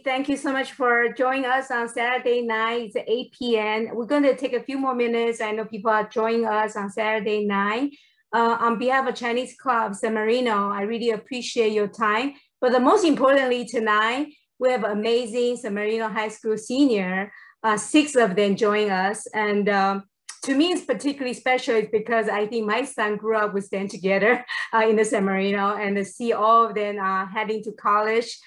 Thank you so much for joining us on Saturday night. It's 8 p.m. We're going to take a few more minutes. I know people are joining us on Saturday night. On behalf of Chinese Club San Marino, I really appreciate your time. But the most importantly tonight, we have amazing San Marino High School senior, 6 of them joining us. And to me, it's particularly special is because I think my son grew up with them together in the San Marino, and to see all of them heading to college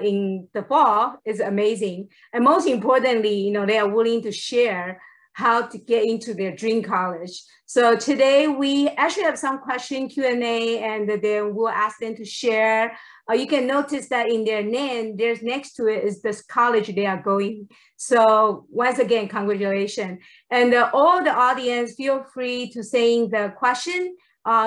in the fall is amazing. And most importantly, they are willing to share how to get into their dream college. So today we actually have some question Q&A, and then we'll ask them to share. You can notice that in their name, there's next to it is this college they are going. So once again, congratulations. And all the audience, feel free to saying the question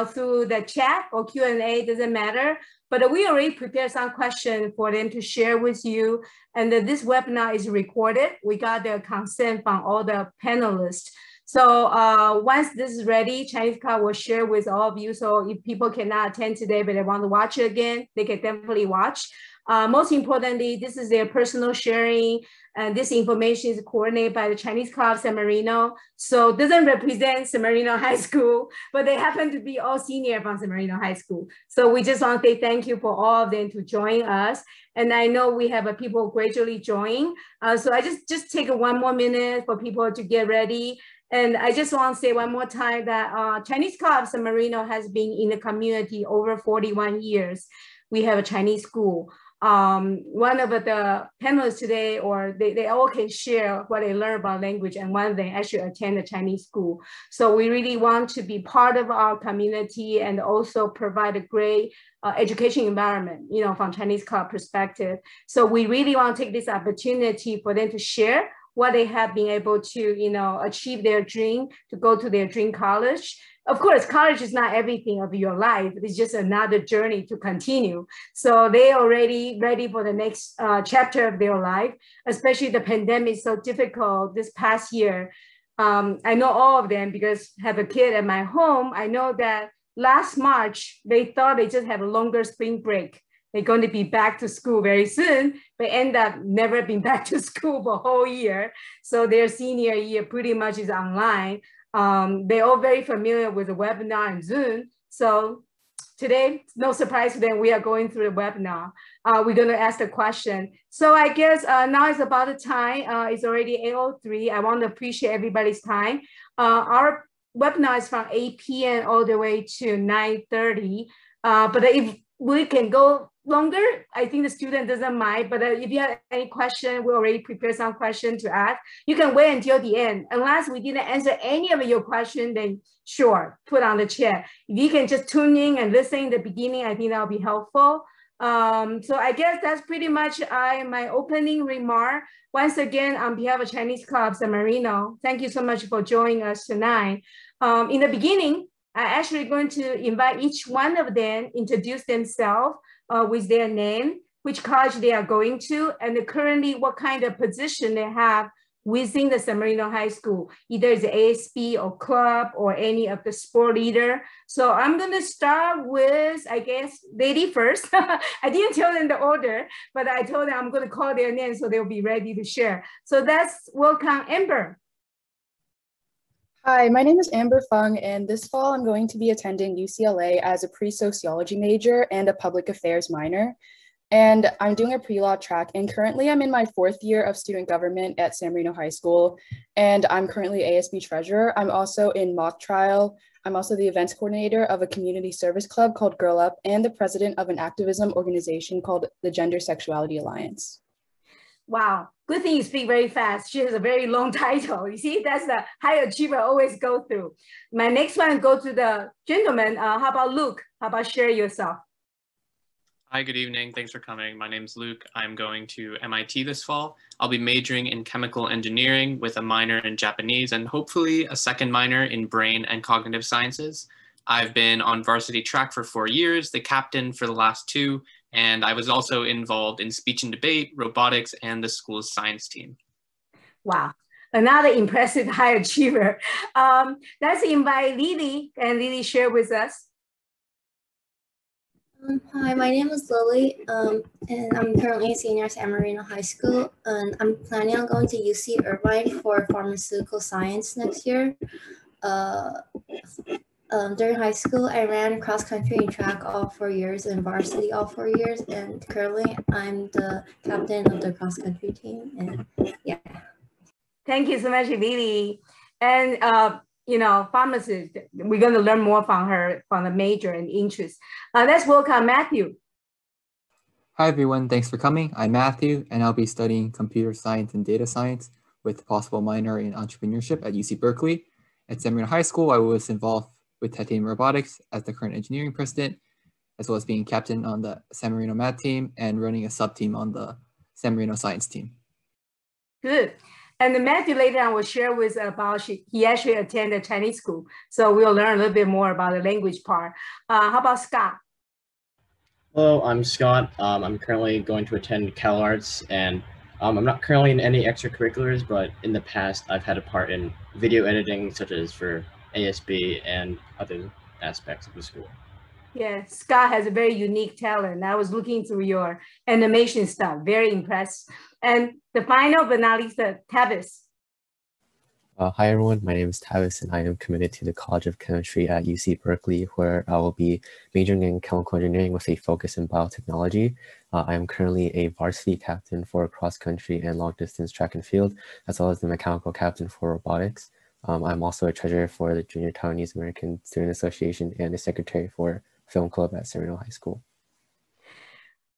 through the chat or Q&A, doesn't matter. But we already prepared some questions for them to share with you. And this webinar is recorded. We got the consent from all the panelists. So once this is ready, Chinese Club will share with all of you. So if people cannot attend today, but they want to watch it again, they can definitely watch. Most importantly, this is their personal sharing, and this information is coordinated by the Chinese Club San Marino. So it doesn't represent San Marino High School, but they happen to be all senior from San Marino High School. So we just want to say thank you for all of them to join us. And I know we have people gradually join. So I just take 1 more minute for people to get ready. And I just want to say one more time that Chinese Club San Marino has been in the community over 41 years. We have a Chinese school. One of the panelists today, or they all can share what they learn about language, and one of them actually attend a Chinese school. So we really want to be part of our community and also provide a great education environment, from Chinese Club perspective. So we really want to take this opportunity for them to share what they have been able to, achieve their dream to go to their dream college. Of course, college is not everything of your life. It's just another journey to continue. So they already ready for the next chapter of their life, especially the pandemic is so difficult this past year. I know all of them because I have a kid at my home. I know that last March, they thought they just have a longer spring break. They're going to be back to school very soon, but end up never being back to school for a whole year. So their senior year pretty much is online. They're all very familiar with the webinar and Zoom. So today, no surprise to them, we are going through the webinar. We're going to ask the question. So I guess now is about the time. It's already 8:03. I want to appreciate everybody's time. Our webinar is from 8 p.m. all the way to 9:30. But if we can go longer, I think the student doesn't mind, but if you have any question, we already prepared some question to ask. You can wait until the end. Unless we didn't answer any of your question, then sure, put on the chat. If you can just tune in and listen in the beginning, I think that'll be helpful. So I guess that's pretty much my opening remark. Once again, on behalf of Chinese Club San Marino, thank you so much for joining us tonight. In the beginning, I'm actually going to invite each one of them introduce themselves with their name, which college they are going to, and currently what kind of position they have within the San Marino High School, either as ASB or club or any of the sport leader. So I'm going to start with, I guess, lady first. I didn't tell them the order, but I told them I'm going to call their name so they'll be ready to share. So that's welcome, Amber. Hi, my name is Amber Fung, and this fall I'm going to be attending UCLA as a pre-sociology major and a public affairs minor. And I'm doing a pre-law track, and currently I'm in my 4th year of student government at San Marino High School, and I'm currently ASB treasurer. I'm also in mock trial. I'm also the events coordinator of a community service club called Girl Up, and the president of an activism organization called the Gender Sexuality Alliance. Wow, good thing you speak very fast. She has a very long title. You see, that's the high achiever always go through. My next one go to the gentleman. How about Luke? How about share yourself? Hi, good evening. Thanks for coming. My name's Luke. I'm going to MIT this fall. I'll be majoring in chemical engineering with a minor in Japanese and hopefully a second minor in brain and cognitive sciences. I've been on varsity track for 4 years, the captain for the last 2, and I was also involved in speech and debate, robotics, and the school's science team. Wow, another impressive high achiever. Let's invite Lily, and Lily share with us. Hi, my name is Lily, and I'm currently a senior at San Marino High School, and I'm planning on going to UC Irvine for pharmaceutical science next year. During high school, I ran cross country and track all 4 years and varsity all 4 years, and currently I'm the captain of the cross country team, and yeah. Thank you so much, Lily. And you know, pharmacist, we're going to learn more from her, from the major and interest. Let's welcome Matthew. Hi, everyone. Thanks for coming. I'm Matthew, and I'll be studying computer science and data science with a possible minor in entrepreneurship at UC Berkeley. At San Marino High School, I was involved with titanium robotics as the current engineering president, as well as being captain on the San Marino math team and running a sub-team on the San Marino science team. Good. And then Matthew later on will share with us about he actually attended Chinese school. So we'll learn a little bit more about the language part. How about Scott? Hello, I'm Scott. I'm currently going to attend Cal Arts, and I'm not currently in any extracurriculars, but in the past I've had a part in video editing, such as for ASB and other aspects of the school. Yeah, Scott has a very unique talent. I was looking through your animation stuff, very impressed. And the final but not least, Tavis. Hi everyone, my name is Tavis and I am committed to the College of Chemistry at UC Berkeley, where I will be majoring in chemical engineering with a focus in biotechnology. I am currently a varsity captain for cross country and long distance track and field, as well as the mechanical captain for robotics. I'm also a treasurer for the Junior Taiwanese American Student Association and a secretary for Film Club at San Marino High School.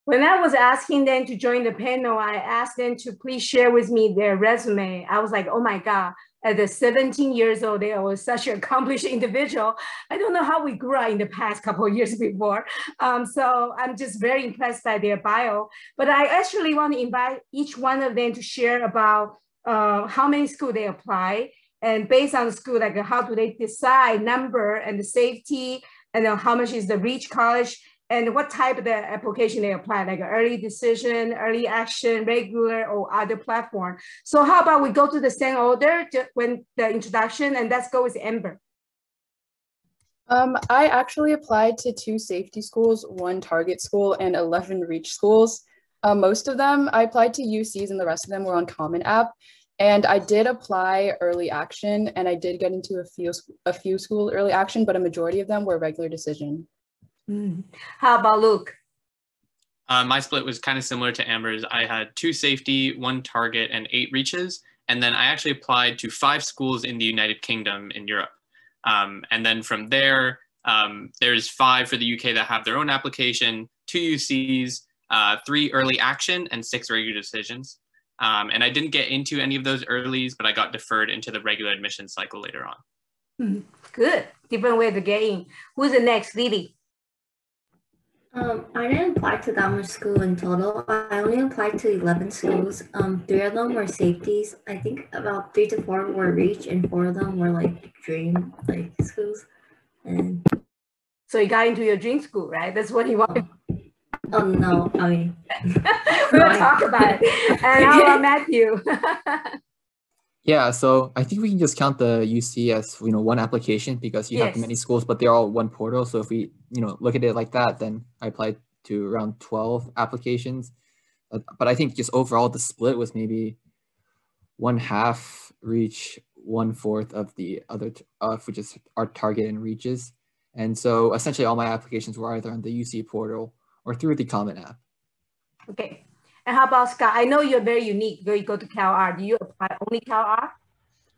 When I was asking them to join the panel, I asked them to please share with me their resume. I was like, oh my God, at the 17 years old, they were such an accomplished individual. I don't know how we grew up in the past couple of years before. So I'm just very impressed by their bio. But I actually want to invite each one of them to share about how many schools they apply. And based on the school, like how do they decide number and the safety, and how much is the reach college, and what type of the application they apply, like early decision, early action, regular, or other platform. So how about we go to the same order when the introduction, and let's go with Amber. I actually applied to 2 safety schools, 1 target school, and 11 reach schools. Most of them, I applied to UCs and the rest of them were on Common App. And I did apply early action, and I did get into a few school early action, but a majority of them were regular decision. How about Luke? My split was kind of similar to Amber's. I had 2 safety, 1 target, and 8 reaches. And then I actually applied to 5 schools in the United Kingdom in Europe. And then from there, there's 5 for the UK that have their own application, 2 UCs, 3 early action, and 6 regular decisions. And I didn't get into any of those earlies, but I got deferred into the regular admission cycle later on. Good. Different way to get in. Who's the next? Lily. I didn't apply to that much school in total. I only applied to 11 schools. 3 of them were safeties. I think about 3 to 4 were reach, and 4 of them were like dream schools. And so you got into your dream school, right? That's what you want. Oh no, I mean we'll talk about it. And how about Matthew? Yeah, so I think we can just count the UC as, you know, 1 application, because you have many schools, but they're all 1 portal. So if we, you know, look at it like that, then I applied to around 12 applications. But I think just overall the split was maybe 1/2 reach, 1/4 of the other, which is our target and reaches. And so essentially all my applications were either on the UC portal or through the Common App. Okay. And how about Scott? I know you're very unique. You go to Cal Art. Do you apply only Cal Art?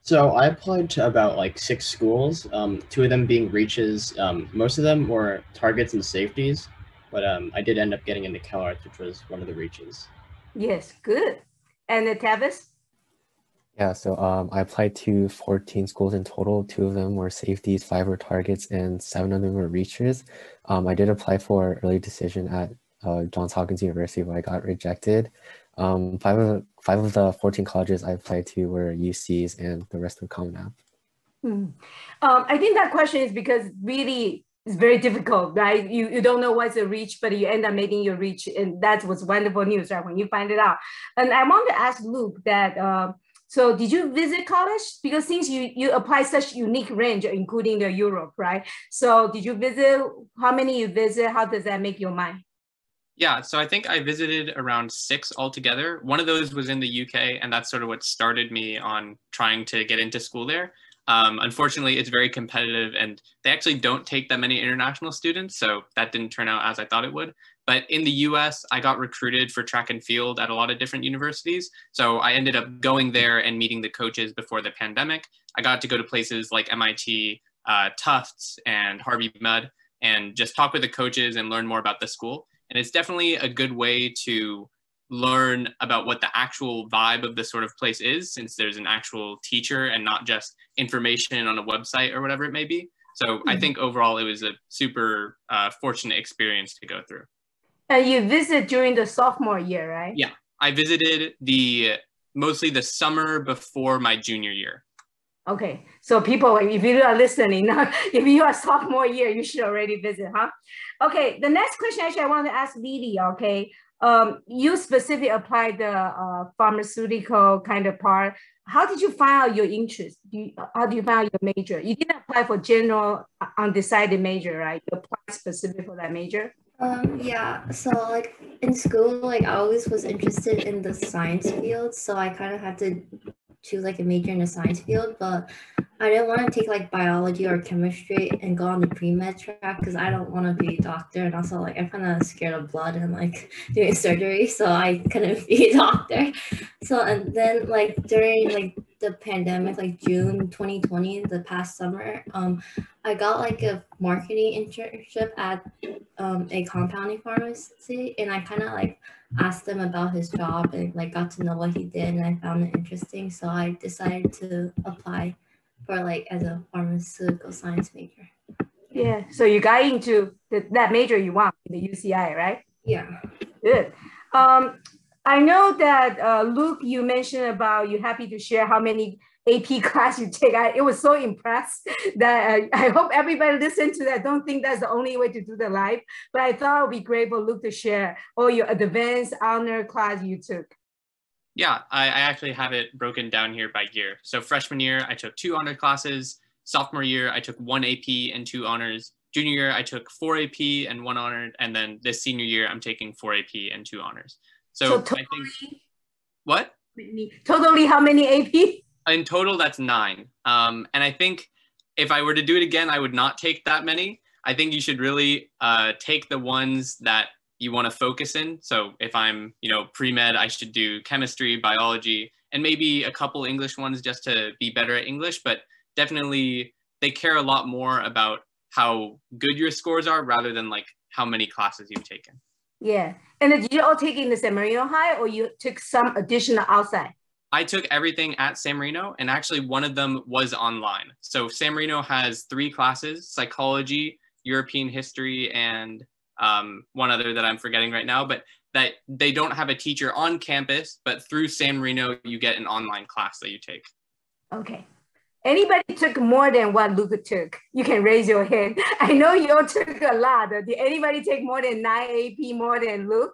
So I applied to about like 6 schools, 2 of them being reaches. Most of them were targets and safeties, but I did end up getting into Cal Arts, which was one of the reaches. Yes, good. And Tavis? Yeah, so I applied to 14 schools in total. 2 of them were safeties, 5 were targets, and 7 of them were reaches. I did apply for early decision at Johns Hopkins University, where I got rejected. 5 of the 14 colleges I applied to were UCs, and the rest were Common App. I think that question is because really it's very difficult, right? You don't know what's a reach, but you end up making your reach, and that's what's wonderful news, right? When you find it out. And I want to ask Luke that So did you visit college? Because since you apply such unique range, including the Europe, right? So did you visit, how many you visit? How does that make your mind? Yeah, so I think I visited around 6 altogether. One of those was in the UK, and that's sort of what started me on trying to get into school there. Unfortunately, it's very competitive, and they actually don't take that many international students, so that didn't turn out as I thought it would. But in the US, I got recruited for track and field at a lot of different universities. So I ended up going there and meeting the coaches before the pandemic. I got to go to places like MIT, Tufts, and Harvey Mudd, and just talk with the coaches and learn more about the school. And it's definitely a good way to learn about what the actual vibe of the sort of place is, since there's an actual teacher and not just information on a website or whatever it may be. So I think overall it was a super fortunate experience to go through. And you visit during the sophomore year, right? Yeah, I visited mostly the summer before my junior year. Okay, so people, if you are listening, if you are sophomore year, you should already visit, huh? Okay, the next question actually I want to ask Lily, okay? You specifically applied the pharmaceutical kind of part. How did you find out your interest? How do you find out your major? You didn't apply for general undecided major, right? You applied specifically for that major? Yeah, so like in school, like I always was interested in the science field, so I kind of had to choose like a major in the science field, but I didn't want to take like biology or chemistry and go on the pre-med track because I don't want to be a doctor, and also like I'm kind of scared of blood and like doing surgery, so I couldn't be a doctor. So and then like during like the pandemic, like June 2020, the past summer, I got like a marketing internship at a compounding pharmacy, and I kind of like asked him about his job and like got to know what he did, and I found it interesting, so I decided to apply for like as a pharmaceutical science major. Yeah, so you got into that major you want, the UCI, right? Yeah. Good. I know that Luke, you mentioned about you're happy to share how many AP class you take. It was so impressed that I hope everybody listen to that. Don't think that's the only way to do the live, but I thought it would be great for Luke to share all your advanced honor class you took. Yeah, I actually have it broken down here by year. So freshman year, I took 2 honor classes. Sophomore year, I took 1 AP and 2 honors. Junior year, I took 4 AP and 1 honor. And then this senior year, I'm taking 4 AP and 2 honors. So totally, I think, what? Totally how many AP? In total, that's 9. And I think if I were to do it again, I would not take that many. I think you should really take the ones that you want to focus in. So if I'm, pre-med, I should do chemistry, biology, and maybe a couple English ones just to be better at English. But definitely they care a lot more about how good your scores are rather than like how many classes you've taken. Yeah. And did you all take in the San Marino High, or you took some additional outside? I took everything at San Marino, and actually one of them was online. So San Marino has 3 classes: psychology, European history, and one other that I'm forgetting right now, but that they don't have a teacher on campus, but through San Marino, you get an online class that you take. Okay. Anybody took more than what Luca took? You can raise your hand. I know you all took a lot. Did anybody take more than 9 AP more than Luke?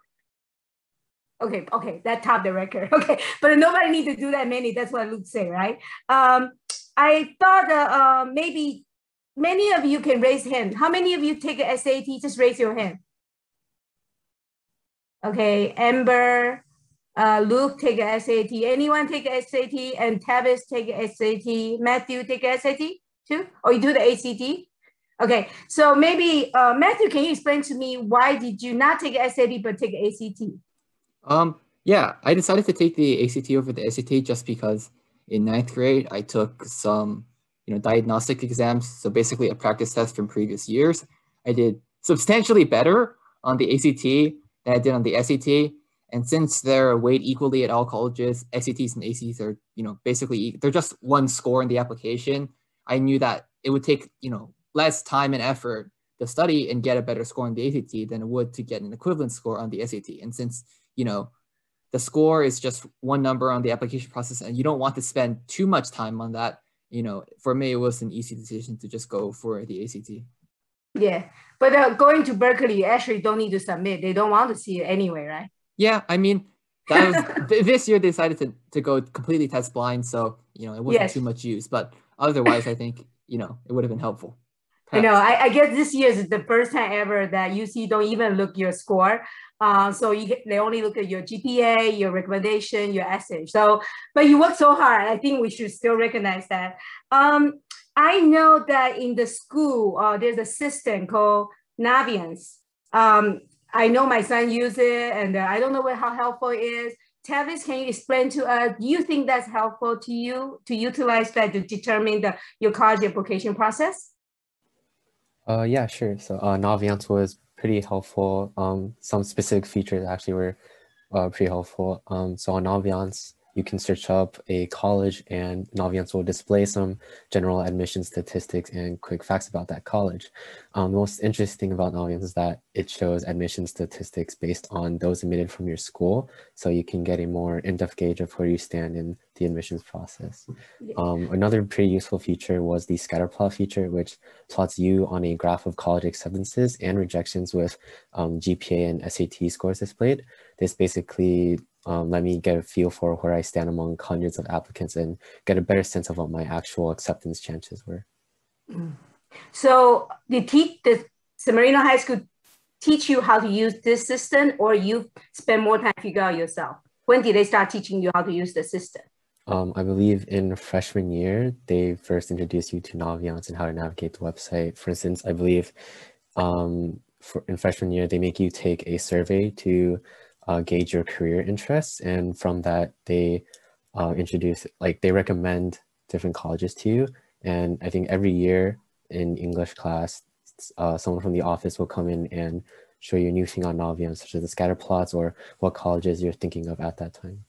Okay, that topped the record. Okay, but nobody needs to do that many. That's what Luke said, right? I thought maybe many of you can raise hand. How many of you take a SAT? Just raise your hand. Okay, Amber, Luke take a SAT. Anyone take a SAT? And Tavis take a SAT. Matthew take a SAT too? Or you do the ACT? Okay, so maybe Matthew, can you explain to me why did you not take a SAT but take ACT? Yeah, I decided to take the ACT over the SAT just because in 9th grade I took some diagnostic exams, so basically a practice test from previous years. I did substantially better on the ACT than I did on the SAT, and since they're weighed equally at all colleges, SATs and ACTs are basically they're just one score in the application. I knew that it would take less time and effort to study and get a better score on the ACT than it would to get an equivalent score on the SAT. And since the score is just one number on the application process, and you don't want to spend too much time on that, for me, it was an easy decision to just go for the ACT. Yeah, but going to Berkeley, you actually don't need to submit. They don't want to see it anyway, right? Yeah, I mean, that was this year they decided to go completely test blind, so it wasn't too much use. But otherwise, I think it would have been helpful. Perhaps. I know. I guess this year is the first time ever that UC don't even look your score. So they only look at your GPA, your recommendation, your essay. So, but you work so hard. I think we should still recognize that. I know that in the school, there's a system called Naviance. I know my son uses it, and I don't know how helpful it is. Tavis, can you explain to us, do you think that's helpful to you to utilize that to determine your college application process? Yeah, sure. So Naviance was pretty helpful. Some specific features actually were pretty helpful. So on Naviance, you can search up a college and Naviance will display some general admission statistics and quick facts about that college. The most interesting about Naviance is that it shows admission statistics based on those admitted from your school. So you can get a more in-depth gauge of where you stand in the admissions process. Another pretty useful feature was the scatter plot feature, which plots you on a graph of college acceptances and rejections with GPA and SAT scores displayed. This basically let me get a feel for where I stand among hundreds of applicants and get a better sense of what my actual acceptance chances were. So the San Marino High School teach you how to use this system, or you spend more time figure out yourself? When did they start teaching you how to use the system? I believe in freshman year, they first introduced you to Naviance and how to navigate the website. For instance, I believe in freshman year, they make you take a survey to gauge your career interests, and from that they they recommend different colleges to you. And I think every year in English class, someone from the office will come in and show you a new thing on Naviance, such as the scatter plots or what colleges you're thinking of at that time.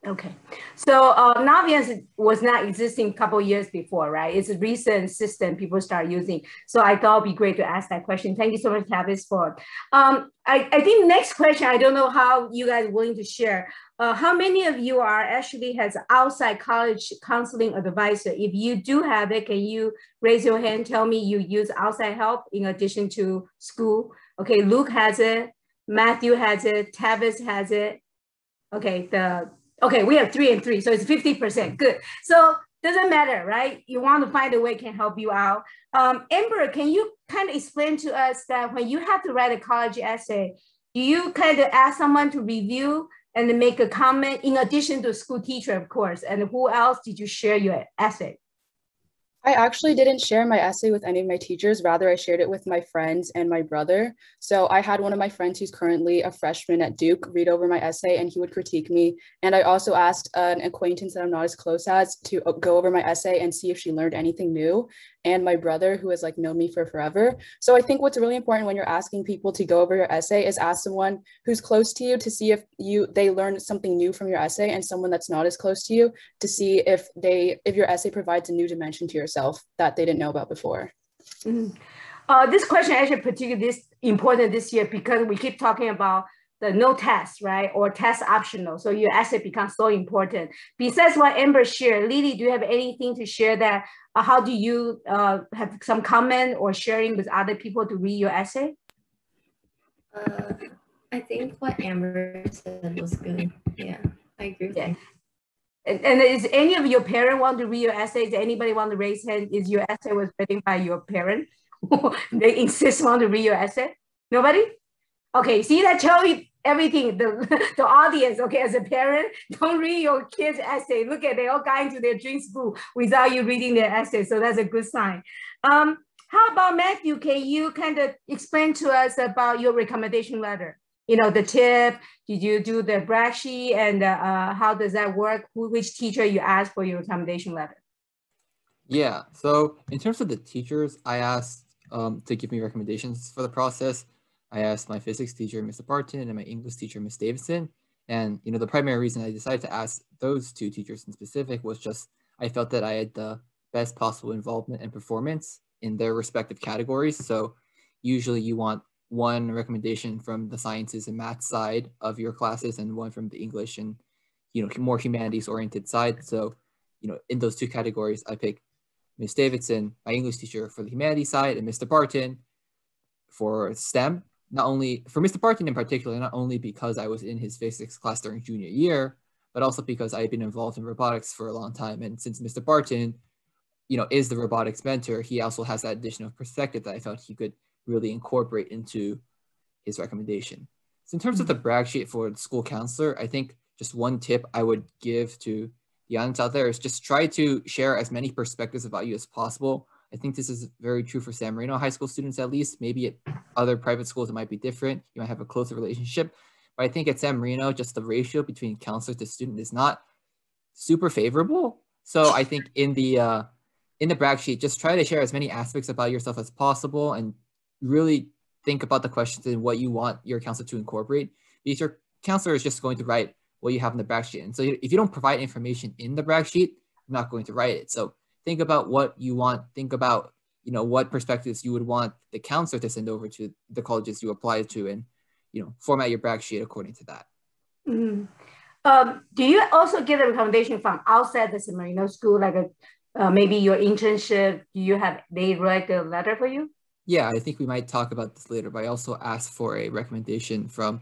Okay, so Naviance was not existing a couple years before, right? It's a recent system people start using. So I thought it'd be great to ask that question. Thank you so much, Tavis, for. I think next question, I don't know how you guys are willing to share. How many of you actually has outside college counseling advisor? If you do have it, can you raise your hand? Tell me you use outside help in addition to school. Okay, Luke has it, Matthew has it, Tavis has it. Okay, we have 3 and 3, so it's 50%. Good. So doesn't matter, right? You want to find a way can help you out. Amber, can you kind of explain to us that when you have to write a college essay, do you kind of ask someone to review and then make a comment in addition to a school teacher, of course? And who else did you share your essay? I actually didn't share my essay with any of my teachers. Rather, I shared it with my friends and my brother. So I had one of my friends who's currently a freshman at Duke read over my essay and he would critique me. And I also asked an acquaintance that I'm not as close as to go over my essay and see if she learned anything new. And my brother, who has known me for forever. So I think what's really important when you're asking people to go over your essay is ask someone who's close to you to see if they learned something new from your essay, and someone that's not as close to you to see if your essay provides a new dimension to yourself that they didn't know about before. Mm-hmm. This question actually particularly important this year because we keep talking about the no test, right? Or test optional. So your essay becomes so important. Besides what Amber shared, Lily, do you have anything to share that? How do you have some comment or sharing with other people to read your essay? I think what Amber said was good. Yeah, I agree with you. And is any of your parents want to read your essay? Does anybody want to raise hand? Is your essay was written by your parent? They insist want to read your essay? Nobody? Okay, see, that tell you everything, the audience, okay, as a parent, don't read your kid's essay. Look at, they all got into their dream school without you reading their essay, so that's a good sign. How about Matthew, can you kind of explain to us about your recommendation letter? The tip, did you do the brag sheet, and how does that work? Which teacher you asked for your recommendation letter? Yeah, so in terms of the teachers, I asked to give me recommendations for the process. I asked my physics teacher, Mr. Barton, and my English teacher, Ms. Davidson. And, the primary reason I decided to ask those two teachers in specific was just I felt that I had the best possible involvement and performance in their respective categories. So usually you want one recommendation from the sciences and math side of your classes and one from the English and, more humanities oriented side. So, in those two categories, I picked Ms. Davidson, my English teacher, for the humanities side, and Mr. Barton for STEM. not only for Mr. Barton in particular, not only because I was in his physics class during junior year, but also because I've been involved in robotics for a long time. And since Mr. Barton, is the robotics mentor, he also has that additional perspective that I felt he could really incorporate into his recommendation. So in terms of the brag sheet for the school counselor, I think just one tip I would give to the audience out there is just try to share as many perspectives about you as possible. I think this is very true for San Marino high school students, at least. Maybe at other private schools, it might be different. You might have a closer relationship. But I think at San Marino, just the ratio between counselor to student is not super favorable. So I think in the brag sheet, just try to share as many aspects about yourself as possible and really think about the questions and what you want your counselor to incorporate, because your counselor is just going to write what you have in the brag sheet. And so if you don't provide information in the brag sheet, you're not going to write it. So think about what you want. Think about, what perspectives you would want the counselor to send over to the colleges you apply to, and, format your brag sheet according to that. Do you also get a recommendation from outside the San Marino school, like maybe your internship? They write a letter for you? Yeah, I think we might talk about this later, but I also asked for a recommendation from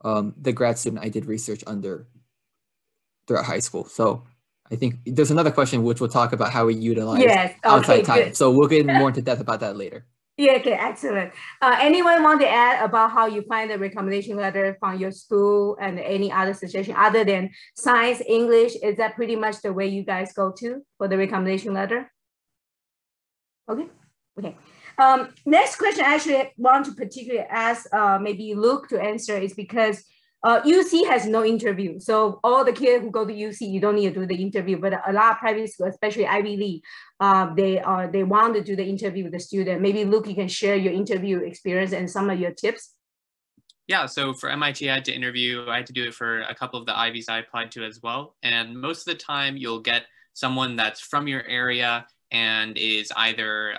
the grad student I did research under throughout high school. So I think there's another question which we'll talk about how we utilize outside time. Good. So we'll get more into depth about that later. Yeah, okay, excellent. Anyone want to add about how you find the recommendation letter from your school and any other suggestion other than science, English? Is that pretty much the way you guys go to for the recommendation letter? Okay. Next question I actually want to particularly ask maybe Luke to answer is because UC has no interview. So all the kids who go to UC, you don't need to do the interview, but a lot of private schools, especially Ivy League, they want to do the interview with the student. Maybe Luke, you can share your interview experience and some of your tips. Yeah, so for MIT, I had to interview. I had to do it for a couple of the Ivies I applied to as well. And most of the time you'll get someone that's from your area and is either,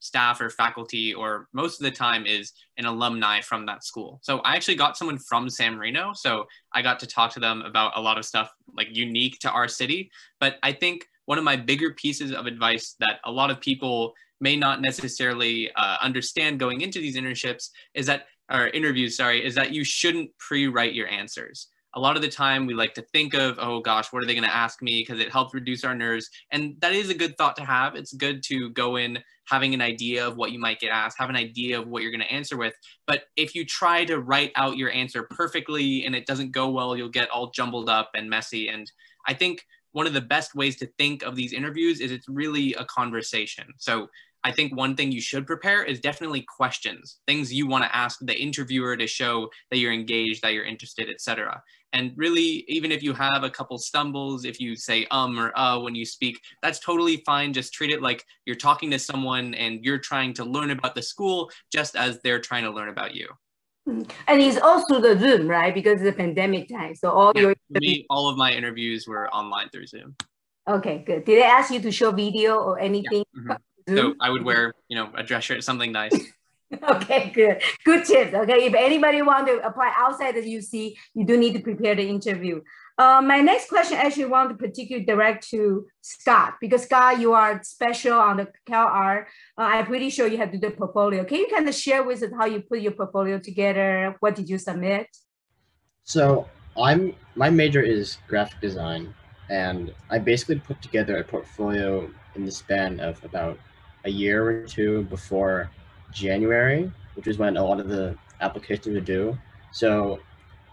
staff or faculty, or most of the time is an alumni from that school. So I actually got someone from San Marino. So I got to talk to them about a lot of stuff like unique to our city. But I think one of my bigger pieces of advice that a lot of people may not necessarily understand going into these internships is that, or interviews, is that you shouldn't pre-write your answers. A lot of the time we like to think of, oh gosh, what are they going to ask me? Because it helps reduce our nerves. And that is a good thought to have. It's good to go in having an idea of what you might get asked, have an idea of what you're going to answer with. But if you try to write out your answer perfectly and it doesn't go well, you'll get all jumbled up and messy. And I think one of the best ways to think of these interviews is it's really a conversation. So I think one thing you should prepare is definitely questions, things you want to ask the interviewer to show that you're engaged, that you're interested, etc. And really, even if you have a couple stumbles, if you say or when you speak, that's totally fine. Just treat it like you're talking to someone and you're trying to learn about the school just as they're trying to learn about you. And it's also the Zoom, right? Because it's a pandemic time. So all of my interviews were online through Zoom. Okay, good. Did they ask you to show video or anything? Yeah. Mm-hmm. So I would wear, a dress shirt, something nice. Okay, good. Good tips. Okay, if anybody want to apply outside the UC, you do need to prepare the interview. My next question actually want to particularly direct to Scott, because Scott, you are special on the CalArt. I'm pretty sure you have to do the portfolio. Can you kind of share with us how you put your portfolio together? What did you submit? So my major is graphic design, and I basically put together a portfolio in the span of about a year or two before January, which is when a lot of the applications are due. So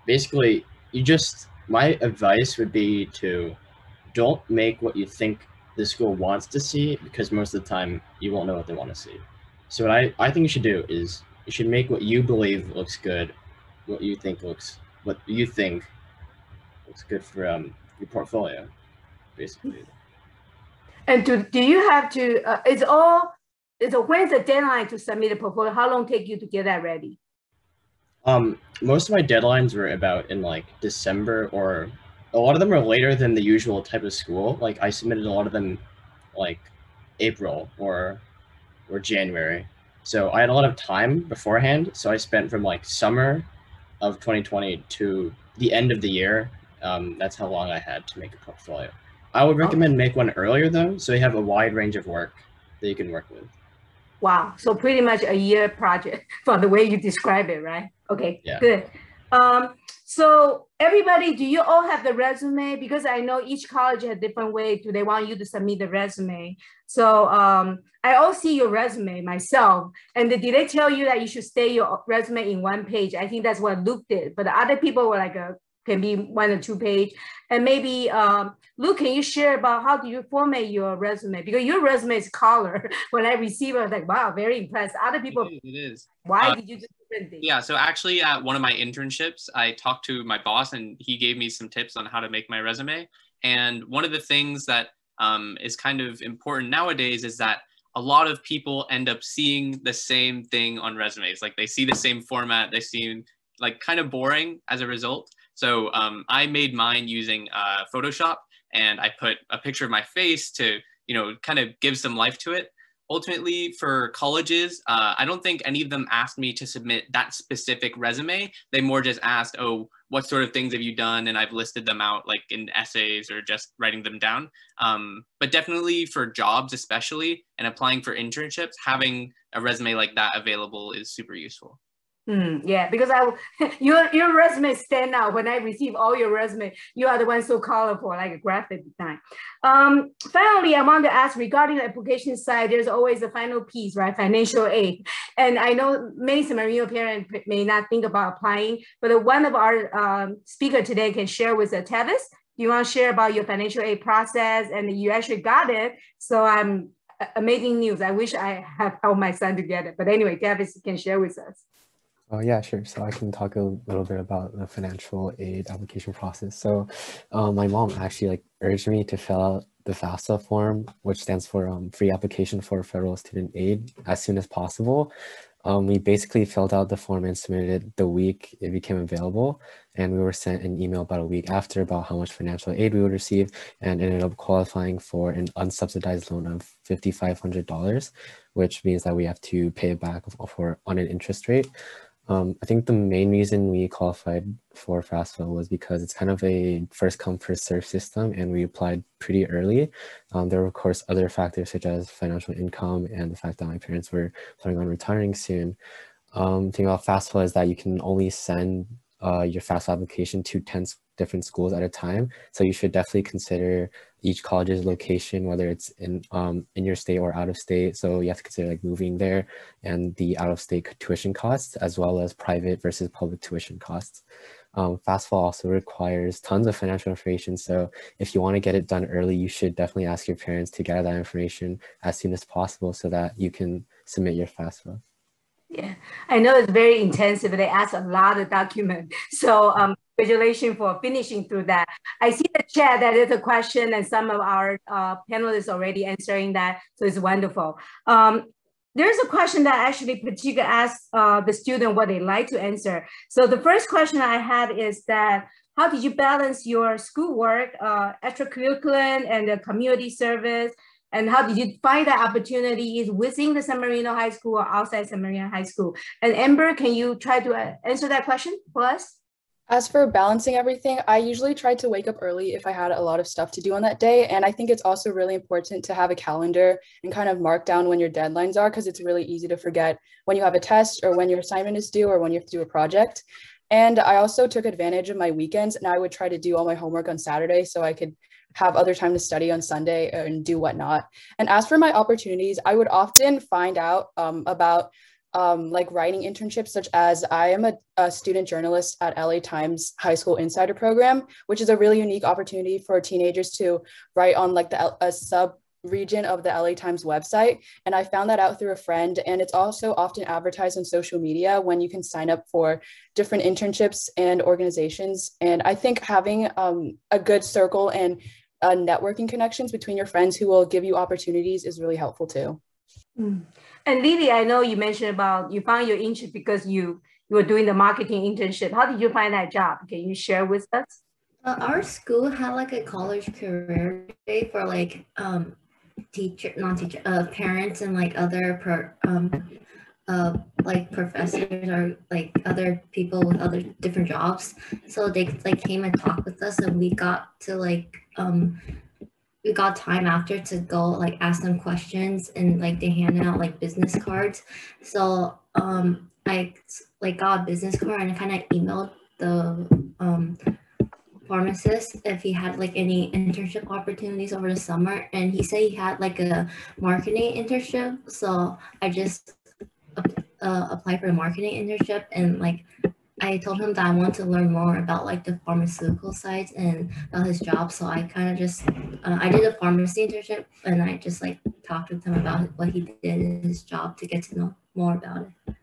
basically, my advice would be to don't make what you think the school wants to see, because most of the time you won't know what they want to see. So what I think you should do is you should make what you believe looks good, what you think looks good for your portfolio, basically. And do you have to, when's the deadline to submit a portfolio? How long take you to get that ready? Most of my deadlines were about in like December, or a lot of them are later than the usual type of school. Like I submitted a lot of them like April or January. So I had a lot of time beforehand. So I spent from like summer of 2020 to the end of the year. That's how long I had to make a portfolio. I would recommend make one earlier though, so you have a wide range of work that you can work with. Wow. So pretty much a year project from the way you describe it, right? Okay, Yeah. Good. So everybody, do you all have the resume? Because I know each college has a different way. Do they want you to submit the resume? So I all see your resume myself. And did they tell you that you should stay your resume in one page? I think that's what Luke did. But the other people were like, can be 1 or 2 page. And maybe, Luke, can you share about how do you format your resume? Because your resume is color. When I received it, I was like, wow, very impressed. Other people, it is. Why did you do different things? Yeah, so actually at one of my internships, I talked to my boss and he gave me some tips on how to make my resume. And one of the things that is kind of important nowadays is that a lot of people end up seeing the same thing on resumes. Like they see the same format, they seem like kind of boring as a result. So I made mine using Photoshop, and I put a picture of my face to, kind of give some life to it. Ultimately, for colleges, I don't think any of them asked me to submit that specific resume. They more just asked, oh, what sort of things have you done? And I've listed them out like in essays or just writing them down. But definitely for jobs especially, and applying for internships, having a resume like that available is super useful. Yeah, because your resume stand out. When I receive all your resume, you are the one so colorful, like a graphic design. Finally, I want to ask regarding the application side, there's always a final piece, right? Financial aid. And I know many San Marino parents may not think about applying, but one of our speaker today can share with Tavis. Do you want to share about your financial aid process? And you actually got it. So amazing news. I wish I had helped my son to get it. But anyway, Tavis can share with us. Oh, yeah, sure. So I can talk a little bit about the financial aid application process. So my mom actually urged me to fill out the FAFSA form, which stands for Free Application for Federal Student Aid, as soon as possible. We basically filled out the form and submitted it the week it became available. And we were sent an email about a week after about how much financial aid we would receive, and ended up qualifying for an unsubsidized loan of $5,500, which means that we have to pay it back on an interest rate. I think the main reason we qualified for FAFSA was because it's kind of a first come first serve system, and we applied pretty early. There were of course other factors such as financial income and the fact that my parents were planning on retiring soon. The thing about FAFSA is that you can only send your FAFSA application to 10 different schools at a time. So you should definitely consider each college's location, whether it's in your state or out of state. So you have to consider moving there and the out of state tuition costs, as well as private versus public tuition costs. FAFSA also requires tons of financial information. So if you want to get it done early, you should definitely ask your parents to gather that information as soon as possible so that you can submit your FAFSA. Yeah, I know it's very intensive. They ask a lot of documents. So congratulations for finishing through that. I see the chat that is a question, and some of our panelists already answering that. So it's wonderful. There's a question that actually particularly asks the student what they like to answer. So the first question I had is that, how did you balance your schoolwork, extracurricular and the community service? And how did you find the opportunities within the San Marino High School or outside San Marino High School? And Amber, can you try to answer that question for us? As for balancing everything, I usually try to wake up early if I had a lot of stuff to do on that day. And I think it's also really important to have a calendar and kind of mark down when your deadlines are, because it's really easy to forget when you have a test or when your assignment is due or when you have to do a project. And I also took advantage of my weekends, and I would try to do all my homework on Saturday so I could have other time to study on Sunday and do whatnot. And as for my opportunities, I would often find out about writing internships, such as I am a student journalist at LA Times High School Insider Program, which is a really unique opportunity for teenagers to write on a sub region of the LA Times website. And I found that out through a friend, and it's also often advertised on social media when you can sign up for different internships and organizations. And I think having a good circle and networking connections between your friends who will give you opportunities is really helpful too. And Lily, I know you mentioned about you found your internship because you were doing the marketing internship. How did you find that job? Can you share with us? Our school had a college career day for parents and other professors or other people with other different jobs. So they came and talked with us, and we got to we got time after to go like ask them questions, and like they handed out like business cards. So I like got a business card and I kind of emailed the pharmacist if he had like any internship opportunities over the summer, and he said he had like a marketing internship. So I just applied for a marketing internship, and like I told him that I want to learn more about like the pharmaceutical sides and about his job. So I kind of just I did a pharmacy internship, and I just like talked with him about what he did in his job to get to know more about it.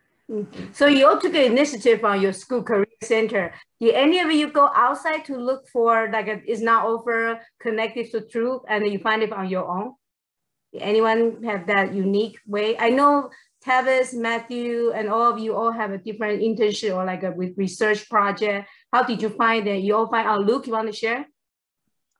So you all took an initiative on your school career center. Did any of you go outside to look for like is not offer connected to truth, and you find it on your own? Anyone have that unique way? I know Tavis, Matthew, and all of you all have a different internship or like a with research project. How did you find it? You all find Luke, you want to share?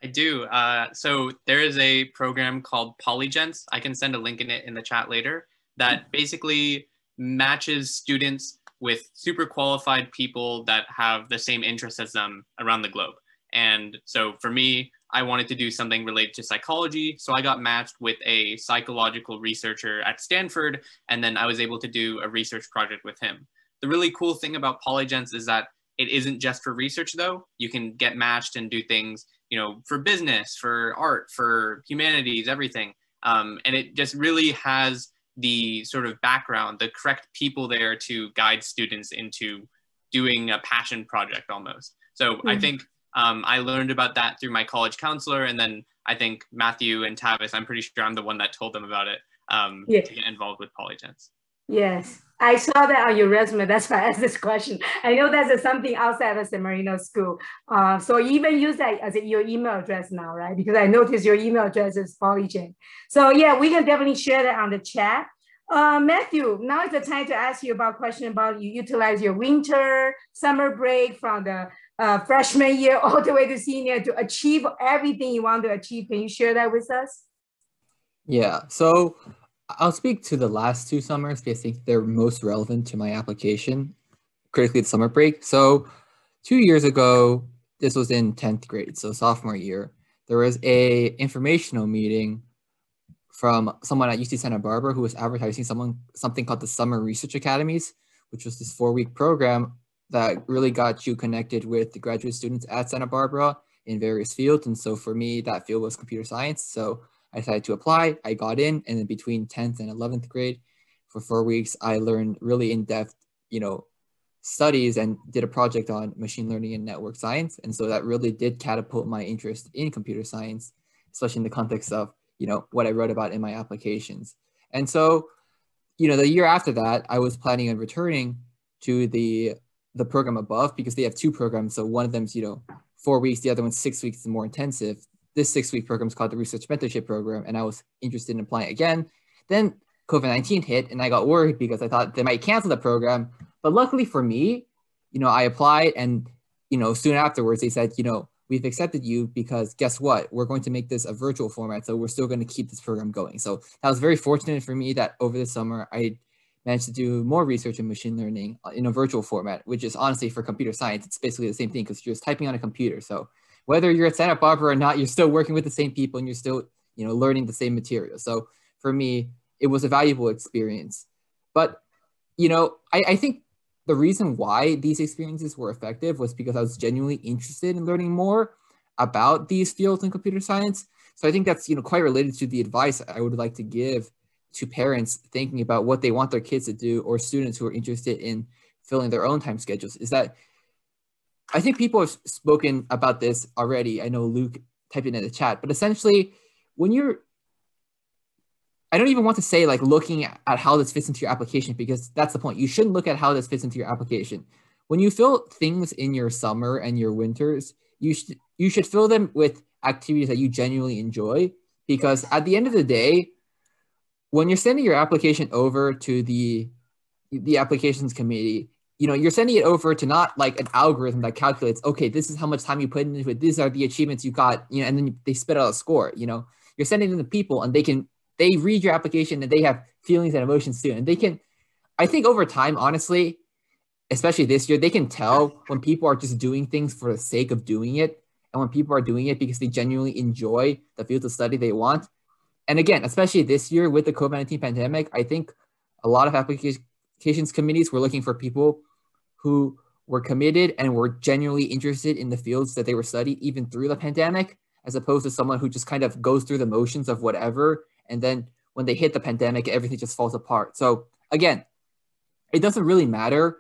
I do. So there is a program called Polygents. I can send a link in it in the chat later that basically matches students with super qualified people that have the same interests as them around the globe. And so for me, I wanted to do something related to psychology. So I got matched with a psychological researcher at Stanford, and then I was able to do a research project with him. The really cool thing about Polygents is that it isn't just for research though. You can get matched and do things, you know, for business, for art, for humanities, everything. And it just really has the sort of background, the correct people there to guide students into doing a passion project almost. So I think I learned about that through my college counselor, and then I think Matthew and Tavis, I'm pretty sure I'm the one that told them about it to get involved with Polygents. Yes, I saw that on your resume. That's why I asked this question. I know that's something outside of San Marino school. So you even use that as your email address now, right? Because I noticed your email address is Polygen. So yeah, we can definitely share that on the chat. Matthew, now is the time to ask you about question about you utilize your winter, summer break from the freshman year all the way to senior to achieve everything you want to achieve. Can you share that with us? Yeah, so I'll speak to the last 2 summers because I think they're most relevant to my application, critically the summer break. So 2 years ago, this was in 10th grade, so sophomore year, there was a informational meeting from someone at UC Santa Barbara who was advertising something called the Summer Research Academies, which was this 4-week program that really got you connected with the graduate students at Santa Barbara in various fields. And so for me, that field was computer science. So I decided to apply, I got in, and then between 10th and 11th grade, for 4 weeks, I learned really in-depth, you know, studies and did a project on machine learning and network science. And so that really did catapult my interest in computer science, especially in the context of, you know, what I wrote about in my applications. And so, you know, the year after that, I was planning on returning to the program above because they have 2 programs. So one of them's, you know, 4 weeks, the other one's 6 weeks and more intensive. This 6-week program is called the Research Mentorship Program, and I was interested in applying again. Then COVID-19 hit, and I got worried because I thought they might cancel the program. But luckily for me, you know, I applied, and, you know, soon afterwards, they said, you know, we've accepted you because guess what? We're going to make this a virtual format, so we're still going to keep this program going. So that was very fortunate for me that over the summer, I managed to do more research in machine learning in a virtual format, which is honestly for computer science, it's basically the same thing because you're just typing on a computer. So whether you're at Santa Barbara or not, you're still working with the same people and you're still, you know, learning the same material. So for me, it was a valuable experience. But, you know, I think the reason why these experiences were effective was because I was genuinely interested in learning more about these fields in computer science. So I think that's, you know, quite related to the advice I would like to give to parents thinking about what they want their kids to do, or students who are interested in filling their own time schedules, is that I think people have spoken about this already. I know Luke typed it in the chat, but essentially when you're, I don't even want to say like looking at how this fits into your application, because that's the point. You shouldn't look at how this fits into your application. When you fill things in your summer and your winters, you should fill them with activities that you genuinely enjoy, because at the end of the day, when you're sending your application over to the applications committee, you know, you're sending it over to not like an algorithm that calculates, okay, this is how much time you put into it, these are the achievements you got, you know, and then they spit out a score. You know, you're sending it to people and they read your application and they have feelings and emotions too. And they can, I think over time, honestly, especially this year, they can tell when people are just doing things for the sake of doing it and when people are doing it because they genuinely enjoy the field of study they want. And again, especially this year with the COVID-19 pandemic, I think a lot of applications committees were looking for people who were committed and were genuinely interested in the fields that they were studying even through the pandemic, as opposed to someone who just kind of goes through the motions of whatever. And then when they hit the pandemic, everything just falls apart. So again, it doesn't really matter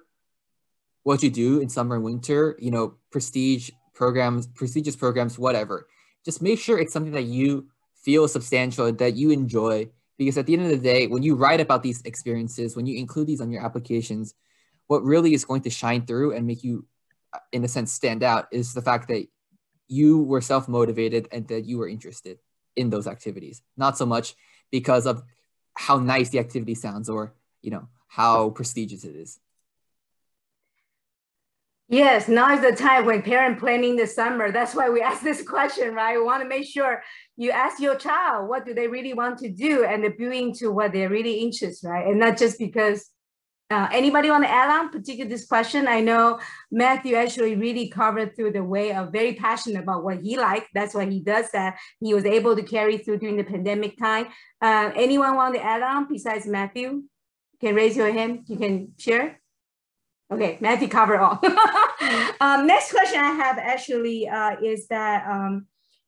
what you do in summer and winter, you know, prestigious programs, whatever. Just make sure it's something that you feel substantial, that you enjoy, because at the end of the day, when you write about these experiences, when you include these on your applications, what really is going to shine through and make you, in a sense, stand out is the fact that you were self-motivated and that you were interested in those activities, not so much because of how nice the activity sounds or, you know, how prestigious it is. Yes, now is the time when parent planning the summer. That's why we ask this question, right? We want to make sure you ask your child, what do they really want to do? And they're building to what they're really interested, right? And not just because anybody want to add on particular this question? I know Matthew actually really covered through the way of very passionate about what he liked. That's why he does that. He was able to carry through during the pandemic time. Anyone want to add on besides Matthew? You can raise your hand. You can share. Okay, Matthew covered all. Next question I have actually is that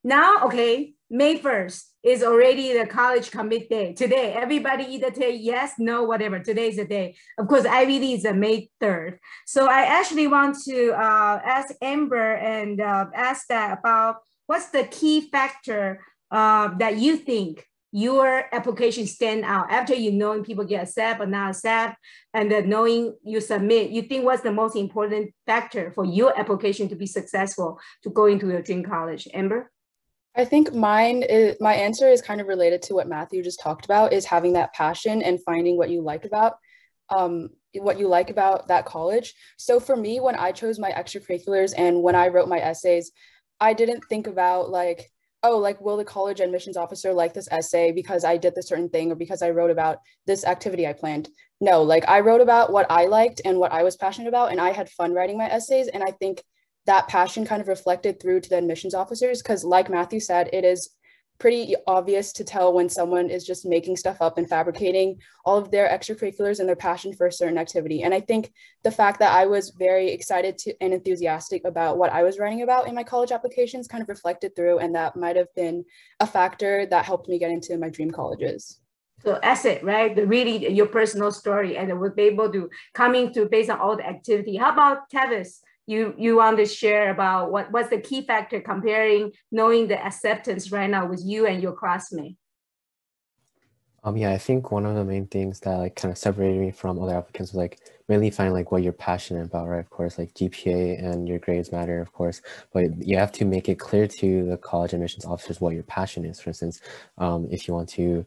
now, okay, May 1st is already the college commit day. Today, everybody either say yes, no, whatever. Today is the day. Of course, Ivy League is May 3rd. So I actually want to ask Amber and ask that about what's the key factor that you think your application stand out after you knowing people get accept or not accept, and then knowing you submit, you think what's the most important factor for your application to be successful to go into your dream college? Amber? I think my answer is kind of related to what Matthew just talked about, is having that passion and finding what you like about that college. So for me, when I chose my extracurriculars and when I wrote my essays, I didn't think about like, oh, like, will the college admissions officer like this essay because I did this certain thing or because I wrote about this activity I planned? No, like I wrote about what I liked and what I was passionate about, and I had fun writing my essays. And I think that passion kind of reflected through to the admissions officers, because like Matthew said, it is pretty obvious to tell when someone is just making stuff up and fabricating all of their extracurriculars and their passion for a certain activity. And I think the fact that I was very excited to and enthusiastic about what I was writing about in my college applications kind of reflected through, and that might have been a factor that helped me get into my dream colleges. So essay, right? The really your personal story, and we'll be able to coming through based on all the activity. How about Tavis? You want to share about what's the key factor comparing knowing the acceptance right now with you and your classmate? Yeah, I think one of the main things that like kind of separated me from other applicants was like mainly finding like what you're passionate about, right? Of course, like GPA and your grades matter, of course, but you have to make it clear to the college admissions officers what your passion is. For instance, if you want to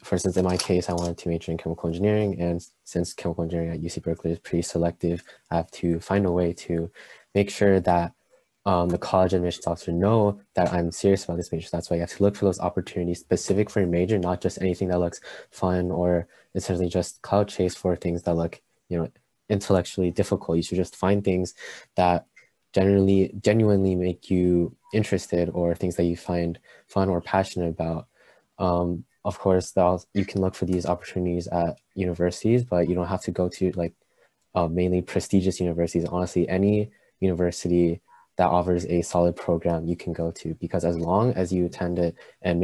for instance, in my case, I wanted to major in chemical engineering, and since chemical engineering at UC Berkeley is pretty selective, I have to find a way to make sure that the college admissions officer know that I'm serious about this major. So that's why you have to look for those opportunities specific for your major, not just anything that looks fun or essentially just cloud chase for things that look, you know, intellectually difficult. You should just find things that genuinely make you interested, or things that you find fun or passionate about. Of course, you can look for these opportunities at universities, but you don't have to go to like mainly prestigious universities. Honestly, any university that offers a solid program you can go to, because as long as you attend it and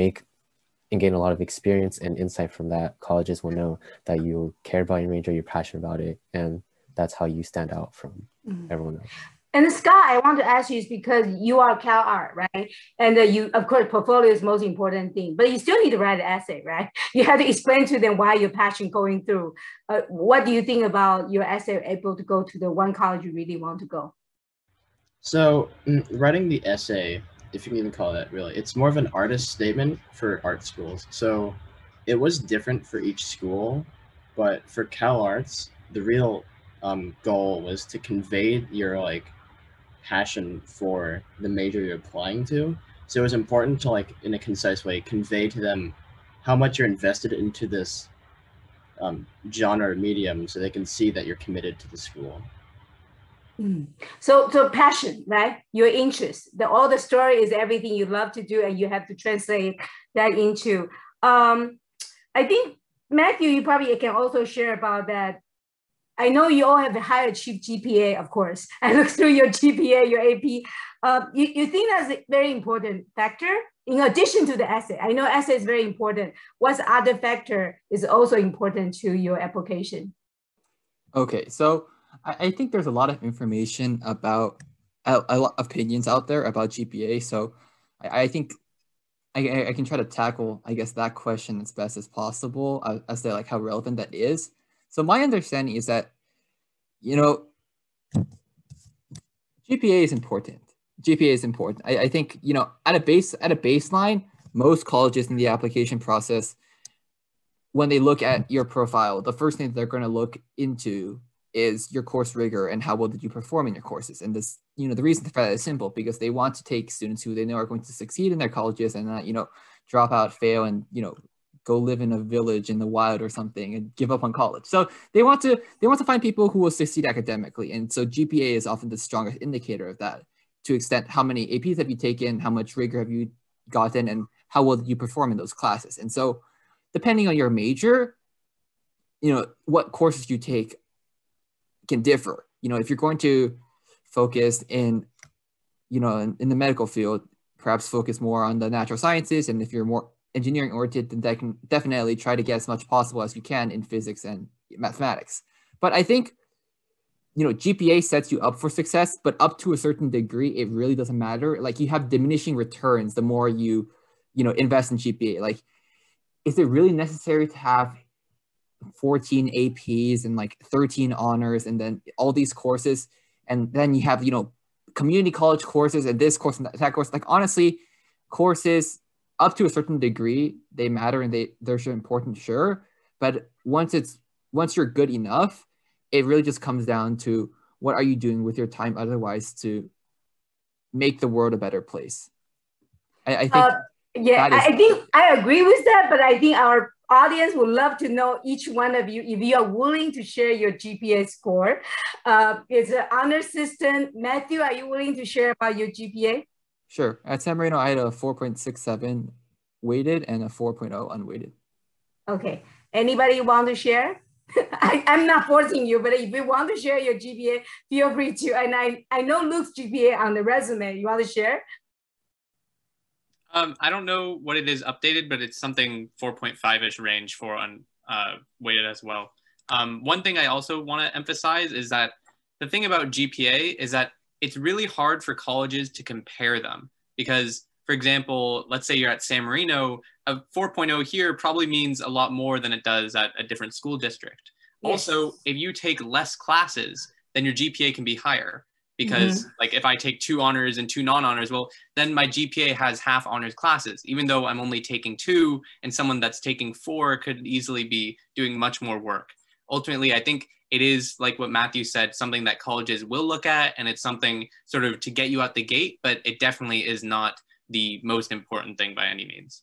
gain a lot of experience and insight from that, colleges will know that you care about your major, you're passionate about it, and that's how you stand out from everyone else. And Scott, I want to ask you is because you are Cal Art, right? And you, of course, portfolio is the most important thing, but you still need to write an essay, right? You have to explain to them why your passion going through. What do you think about your essay able to go to the one college you really want to go? So writing the essay, if you can even call it that, really, it's more of an artist statement for art schools. So it was different for each school, but for Cal Arts, the real goal was to convey your like passion for the major you're applying to. So it was important to, like, in a concise way, convey to them how much you're invested into this genre or medium, so they can see that you're committed to the school. So passion, right? Your interest, all the story is everything you love to do, and you have to translate that into. I think Matthew, you probably can also share about that. I know you all have a high achieved GPA, of course. I look through your GPA, your AP. You think that's a very important factor in addition to the essay? I know essay is very important. What's other factor is also important to your application? Okay, so I think there's a lot of information about a lot of opinions out there about GPA. So I think I can try to tackle, I guess, that question as best as possible as to like how relevant that is. So my understanding is that, you know, GPA is important. GPA is important. I think, you know, at a baseline, most colleges in the application process, when they look at your profile, the first thing they're going to look into is your course rigor and how well did you perform in your courses. And this, you know, the reason for that is simple, because they want to take students who they know are going to succeed in their colleges and not, you know, drop out, fail, and, you know, go live in a village in the wild or something and give up on college. So they want to find people who will succeed academically. And so GPA is often the strongest indicator of that, to extent how many APs have you taken, how much rigor have you gotten, and how well did you perform in those classes. And so depending on your major, you know, what courses you take can differ. You know, if you're going to focus in, you know, in the medical field, perhaps focus more on the natural sciences. And if you're more engineering oriented, then that can definitely try to get as much possible as you can in physics and mathematics. But I think, you know, GPA sets you up for success, but up to a certain degree, it really doesn't matter. Like, you have diminishing returns the more you know, invest in GPA. Like, is it really necessary to have 14 APs and like 13 honors and then all these courses? And then you have, you know, community college courses and this course and that course. Like, honestly, courses up to a certain degree, they matter and they're important, sure. But once you're good enough, it really just comes down to what are you doing with your time otherwise to make the world a better place. I think I think I agree with that, but I think our audience would love to know, each one of you, if you are willing to share your GPA score. It's an honor system. Matthew, are you willing to share about your GPA? Sure. At San Marino, I had a 4.67 weighted and a 4.0 unweighted. Okay. Anybody want to share? I'm not forcing you, but if you want to share your GPA, feel free to. And I know Luke's GPA on the resume. You want to share? I don't know what it is updated, but it's something 4.5-ish range for weighted as well. One thing I also want to emphasize is that the thing about GPA is that it's really hard for colleges to compare them, because, for example, let's say you're at San Marino, a 4.0 here probably means a lot more than it does at a different school district. Yes. Also, if you take less classes, then your GPA can be higher, because like if I take 2 honors and 2 non-honors, well, then my GPA has half honors classes, even though I'm only taking 2, and someone that's taking 4 could easily be doing much more work. Ultimately, I think it is, like what Matthew said, something that colleges will look at, and it's something sort of to get you out the gate, but it definitely is not the most important thing by any means.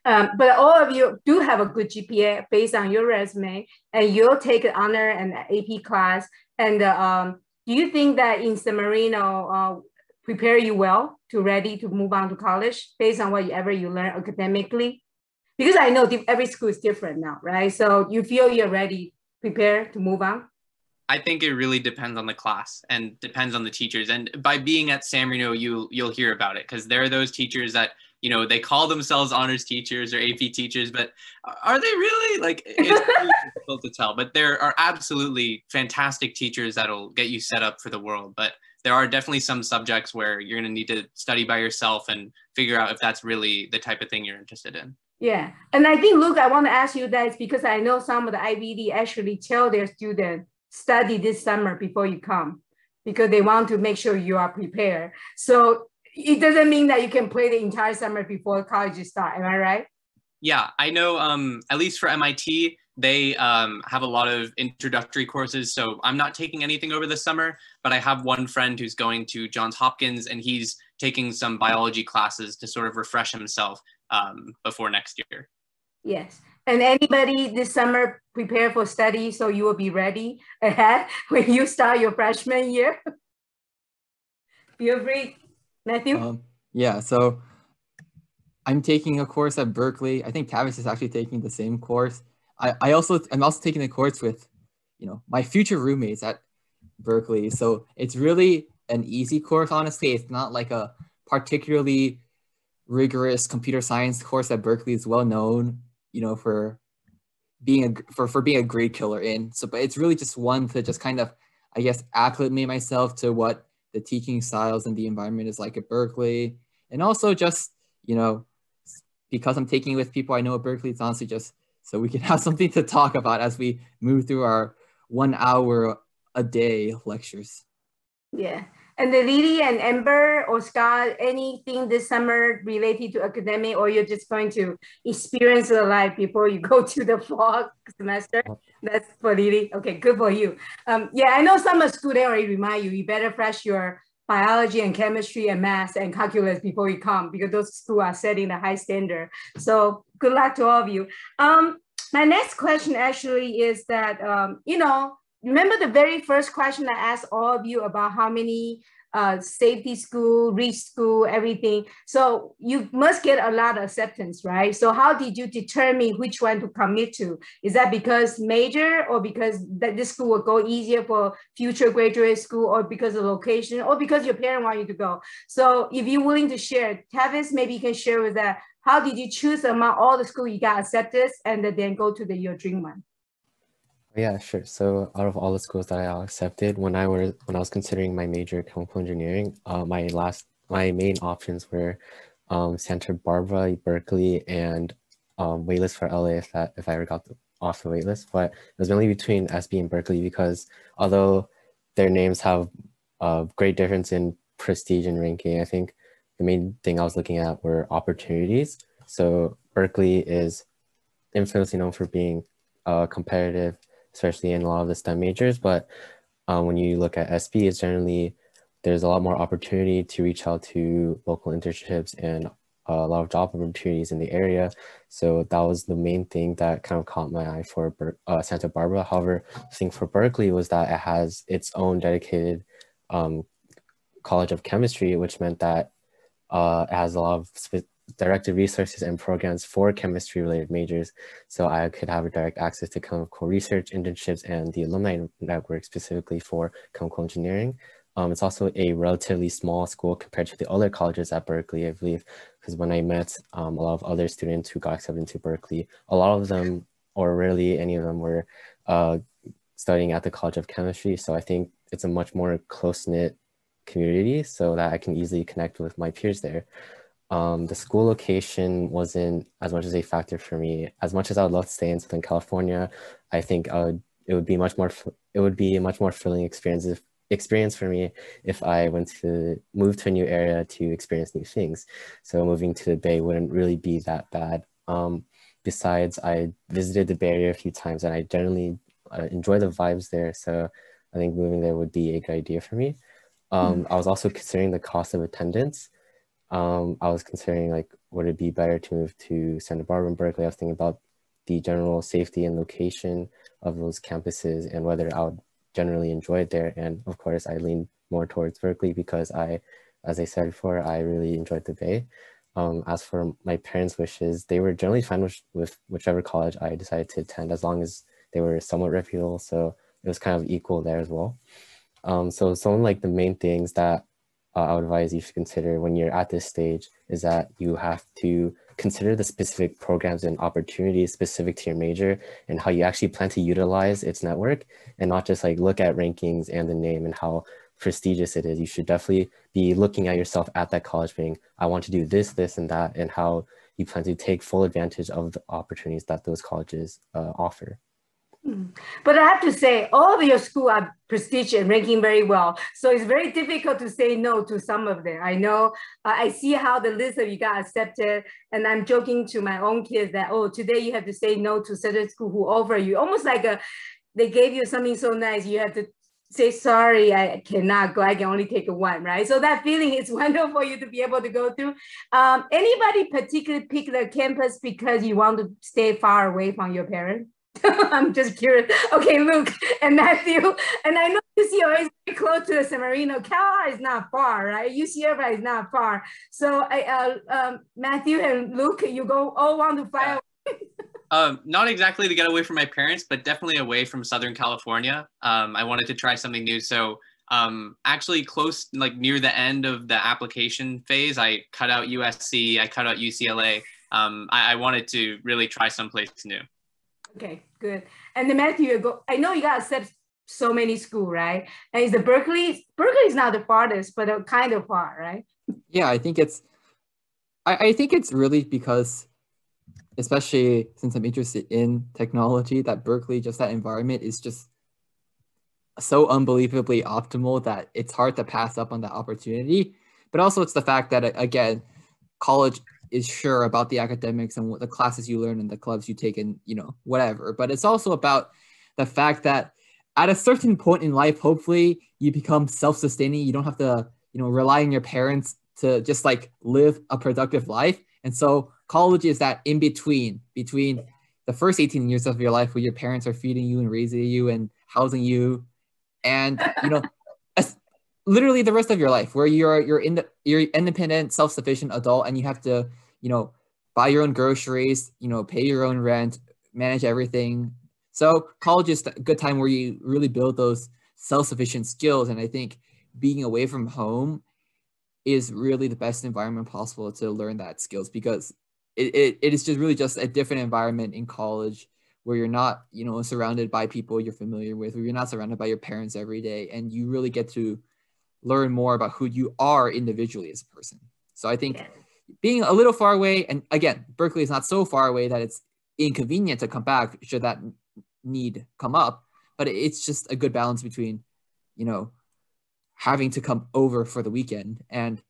But all of you do have a good GPA based on your resume, and you'll take an honor and AP class. And do you think that in San Marino prepare you well to ready to move on to college based on whatever you learn academically? Because I know every school is different now, right? So you feel you're ready, prepared to move on? I think it really depends on the class and depends on the teachers. And by being at San Marino, you'll hear about it, because there are those teachers that, you know, they call themselves honors teachers or AP teachers, but are they really? Like, it's really difficult to tell. But there are absolutely fantastic teachers that'll get you set up for the world. But there are definitely some subjects where you're going to need to study by yourself and figure out if that's really the type of thing you're interested in. Yeah. And I think, Luke, I want to ask you that because I know some of the IVD actually tell their students, study this summer before you come, because they want to make sure you are prepared. So it doesn't mean that you can play the entire summer before college starts. Am I right? Yeah, I know, at least for MIT, they have a lot of introductory courses. So I'm not taking anything over the summer, but I have one friend who's going to Johns Hopkins, and he's taking some biology classes to sort of refresh himself before next year. Yes. And anybody this summer prepare for study so you will be ready ahead when you start your freshman year? Feel free, Matthew. Yeah, so I'm taking a course at Berkeley. I think Tavis is actually taking the same course. I'm also taking a course with, my future roommates at Berkeley. So it's really an easy course, honestly. It's not like a particularly rigorous computer science course that Berkeley is well known, for being a grade killer in. So, but it's really just one to just kind of, I guess, acclimate myself to what the teaching styles and the environment is like at Berkeley. And also just, because I'm taking it with people I know at Berkeley, it's honestly just so we can have something to talk about as we move through our 1 hour a day lectures. Yeah. And the Lily and Amber or Scott, anything this summer related to academic, or you're just going to experience the life before you go to the fall semester? That's for Lily. Okay, good for you. Yeah, I know summer school, they already remind you, you better fresh your biology and chemistry and math and calculus before you come, because those schools are setting the high standard. So good luck to all of you. My next question actually is that, remember the very first question I asked all of you about how many safety school, reach school, everything. So you must get a lot of acceptance, right? So how did you determine which one to commit to? Is that because major, or because that this school will go easier for future graduate school, or because of location, or because your parent want you to go? So if you're willing to share, Tavis, maybe you can share with that. How did you choose among all the schools you got accepted and then go to your dream one? Yeah, sure. So out of all the schools that I accepted, when I was considering my major, chemical engineering, my main options were Santa Barbara, Berkeley, and waitlist for LA if I ever got off the waitlist. But it was mainly between SB and Berkeley, because although their names have a great difference in prestige and ranking, I think the main thing I was looking at were opportunities. So Berkeley is infamously known for being competitive, especially in a lot of the STEM majors. But when you look at SB, it's generally, there's a lot more opportunity to reach out to local internships and a lot of job opportunities in the area. So that was the main thing that kind of caught my eye for Santa Barbara. However, the thing for Berkeley was that it has its own dedicated College of Chemistry, which meant that it has a lot of directed resources and programs for chemistry related majors. So I could have a direct access to chemical research internships and the alumni network specifically for chemical engineering. It's also a relatively small school compared to the other colleges at Berkeley, I believe, because when I met a lot of other students who got accepted into Berkeley, a lot of them, or rarely any of them, were studying at the College of Chemistry. So I think it's a much more close-knit community so that I can easily connect with my peers there. The school location wasn't as much as a factor for me. As much as I would love to stay in Southern California, I think it would be a much more fulfilling experience for me if I move to a new area to experience new things. So moving to the Bay wouldn't really be that bad. Besides, I visited the Bay Area a few times and I generally enjoy the vibes there. So I think moving there would be a good idea for me. I was also considering the cost of attendance. I was considering, like, would it be better to move to Santa Barbara and Berkeley? I was thinking about the general safety and location of those campuses and whether I would generally enjoy it there. And of course, I leaned more towards Berkeley because as I said before, I really enjoyed the Bay. As for my parents' wishes, they were generally fine with whichever college I decided to attend, as long as they were somewhat reputable. So it was kind of equal there as well. So some of like the main things that I would advise you should consider when you're at this stage is that you have to consider the specific programs and opportunities specific to your major and how you actually plan to utilize its network, and not just like look at rankings and the name and how prestigious it is. You should definitely be looking at yourself at that college being, I want to do this, this, and that, and how you plan to take full advantage of the opportunities that those colleges offer. But I have to say, all of your schools are prestigious and ranking very well. So it's very difficult to say no to some of them. I know, I see how the list of you got accepted, and I'm joking to my own kids that, oh, today you have to say no to certain school who offer you, almost like they gave you something so nice, you have to say, sorry, I cannot go, I can only take a one, right? So that feeling is wonderful for you to be able to go through. Anybody particularly pick the campus because you want to stay far away from your parents? I'm just curious. Okay, Luke and Matthew, and I know UCLA is very close to the San Marino. Cal is not far, right? UCLA is not far. So Matthew and Luke, you all want to fly away? Not exactly to get away from my parents, but definitely away from Southern California. I wanted to try something new. So actually close, like near the end of the application phase, I cut out USC, I cut out UCLA. I wanted to really try someplace new. Okay, good. And then Matthew, I know you got accept so many schools, right? And is the Berkeley is not the farthest, but kind of far, right? Yeah, I think it's really because, especially since I'm interested in technology, that Berkeley, just that environment is just so unbelievably optimal that it's hard to pass up on that opportunity. But also it's the fact that, again, college is sure about the academics and what the classes you learn and the clubs you take and, whatever. But it's also about the fact that at a certain point in life, hopefully you become self-sustaining. You don't have to, rely on your parents to just like live a productive life. And so college is that in between the first 18 years of your life where your parents are feeding you and raising you and housing you. And, literally the rest of your life where you're independent, self-sufficient adult, and you have to, buy your own groceries, pay your own rent, manage everything. So college is a good time where you really build those self-sufficient skills. And I think being away from home is really the best environment possible to learn that skills, because it is just really just a different environment in college where you're not, surrounded by people you're familiar with, where you're not surrounded by your parents every day, and you really get to learn more about who you are individually as a person. So I think being a little far away, and again, Berkeley is not so far away that it's inconvenient to come back should that need come up, but it's just a good balance between, having to come over for the weekend and,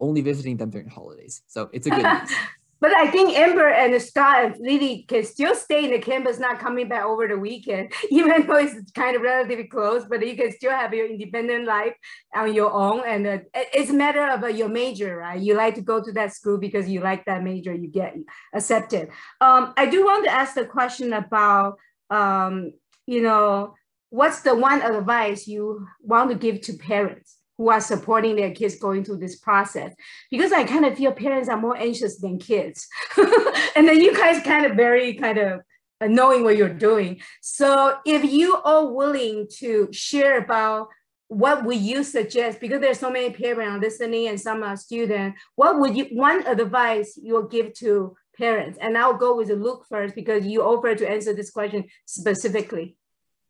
only visiting them during holidays. So it's a good mix. But I think Amber and Scott really can still stay in the campus, not coming back over the weekend, even though it's kind of relatively close, but you can still have your independent life on your own. And it's a matter of your major, right? You like to go to that school because you like that major, you get accepted. I do want to ask the question about, what's the one advice you want to give to parents who are supporting their kids going through this process? Because I kind of feel parents are more anxious than kids. And then you guys very knowing what you're doing. So if you are willing to share about what would you suggest, because there's so many parents listening and some are students, what would one advice you will give to parents? And I'll go with Luke first because you offered to answer this question specifically.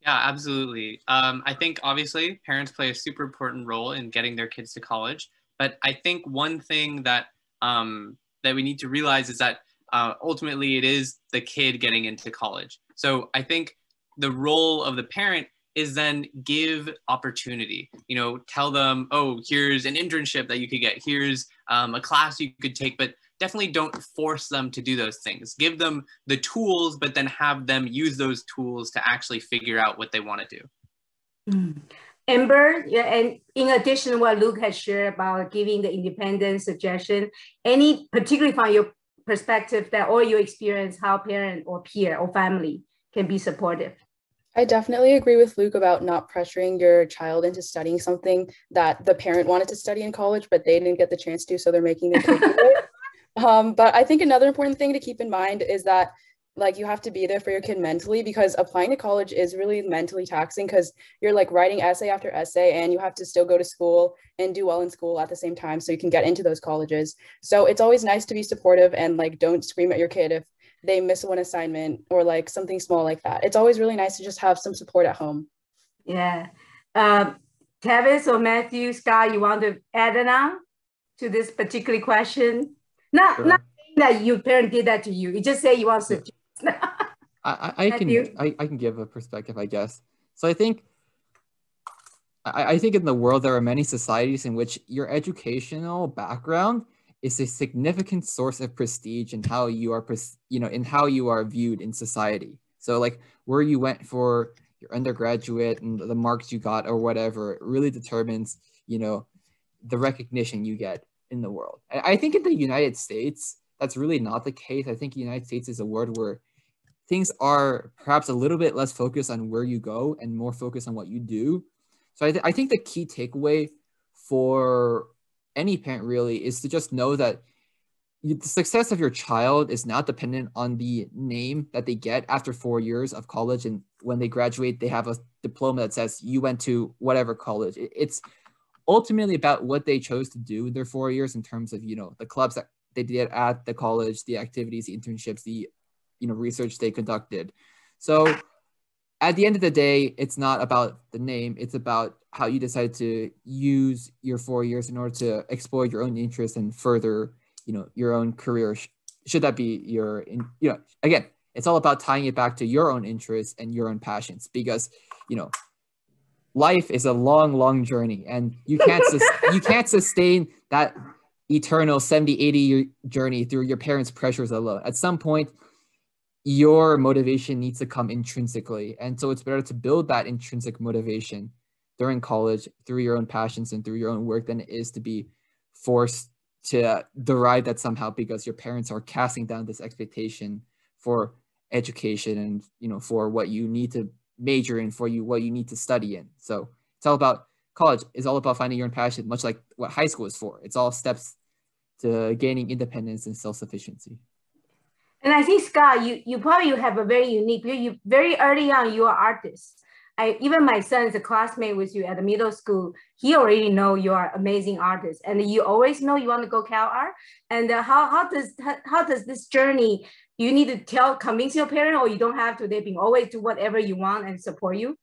Yeah, absolutely. I think obviously parents play a super important role in getting their kids to college. But I think one thing that that we need to realize is that ultimately it is the kid getting into college. So I think the role of the parent is then give opportunity. Tell them, oh, here's an internship that you could get. Here's a class you could take, but definitely don't force them to do those things. Give them the tools, but then have them use those tools to actually figure out what they want to do. Amber, and in addition to what Luke has shared about giving the independent suggestion, any particularly from your perspective that or your experience, how parent or peer or family can be supportive? I definitely agree with Luke about not pressuring your child into studying something that the parent wanted to study in college, but they didn't get the chance to, so they're making them take it. But I think another important thing to keep in mind is that you have to be there for your kid mentally, because applying to college is really mentally taxing, because you're writing essay after essay and you have to still go to school and do well in school at the same time so you can get into those colleges. So it's always nice to be supportive and don't scream at your kid if they miss one assignment or something small like that. It's always really nice to just have some support at home. Yeah. Tavis or Matthew, Scott, you want to add on to this particular question? Not saying that your parent did that to you. You just say you want to suggest. I can give a perspective, I guess. So I think in the world there are many societies in which your educational background is a significant source of prestige in how you are, in how you are viewed in society. So where you went for your undergraduate and the marks you got or whatever. It really determines, you know, the recognition you get in the world. I think in the United States, that's really not the case. I think the United States is a world where things are perhaps a little bit less focused on where you go and more focused on what you do. So I think the key takeaway for any parent really is to just know that the success of your child is not dependent on the name that they get after 4 years of college. And when they graduate, they have a diploma that says you went to whatever college. It's ultimately about what they chose to do in their 4 years in terms of, you know, the clubs that they did at the college, the activities, the internships, the, you know, research they conducted. So at the end of the day, it's not about the name. It's about how you decide to use your 4 years in order to explore your own interests and further, you know, your own career. Should that be your, you know, again, it's all about tying it back to your own interests and your own passions, because, you know, life is a long, long journey, and you can't sustain that eternal 70, 80 year journey through your parents' pressures alone. At some point, your motivation needs to come intrinsically. And so it's better to build that intrinsic motivation during college through your own passions and through your own work than it is to be forced to derive that somehow because your parents are casting down this expectation for education and, you know, for what you need to major in, for you, what you need to study in. So it's all about, college is all about finding your own passion, much like what high school is for. It's all steps to gaining independence and self-sufficiency. And I think, Scott, you probably have a very unique, you very early on, you are artist. Even my son is a classmate with you at the middle school. He already know you are amazing artist, and you always know you want to go Cal Art. And how does this journey? You need to convince your parent, or you don't have to? They can always do whatever you want and support you.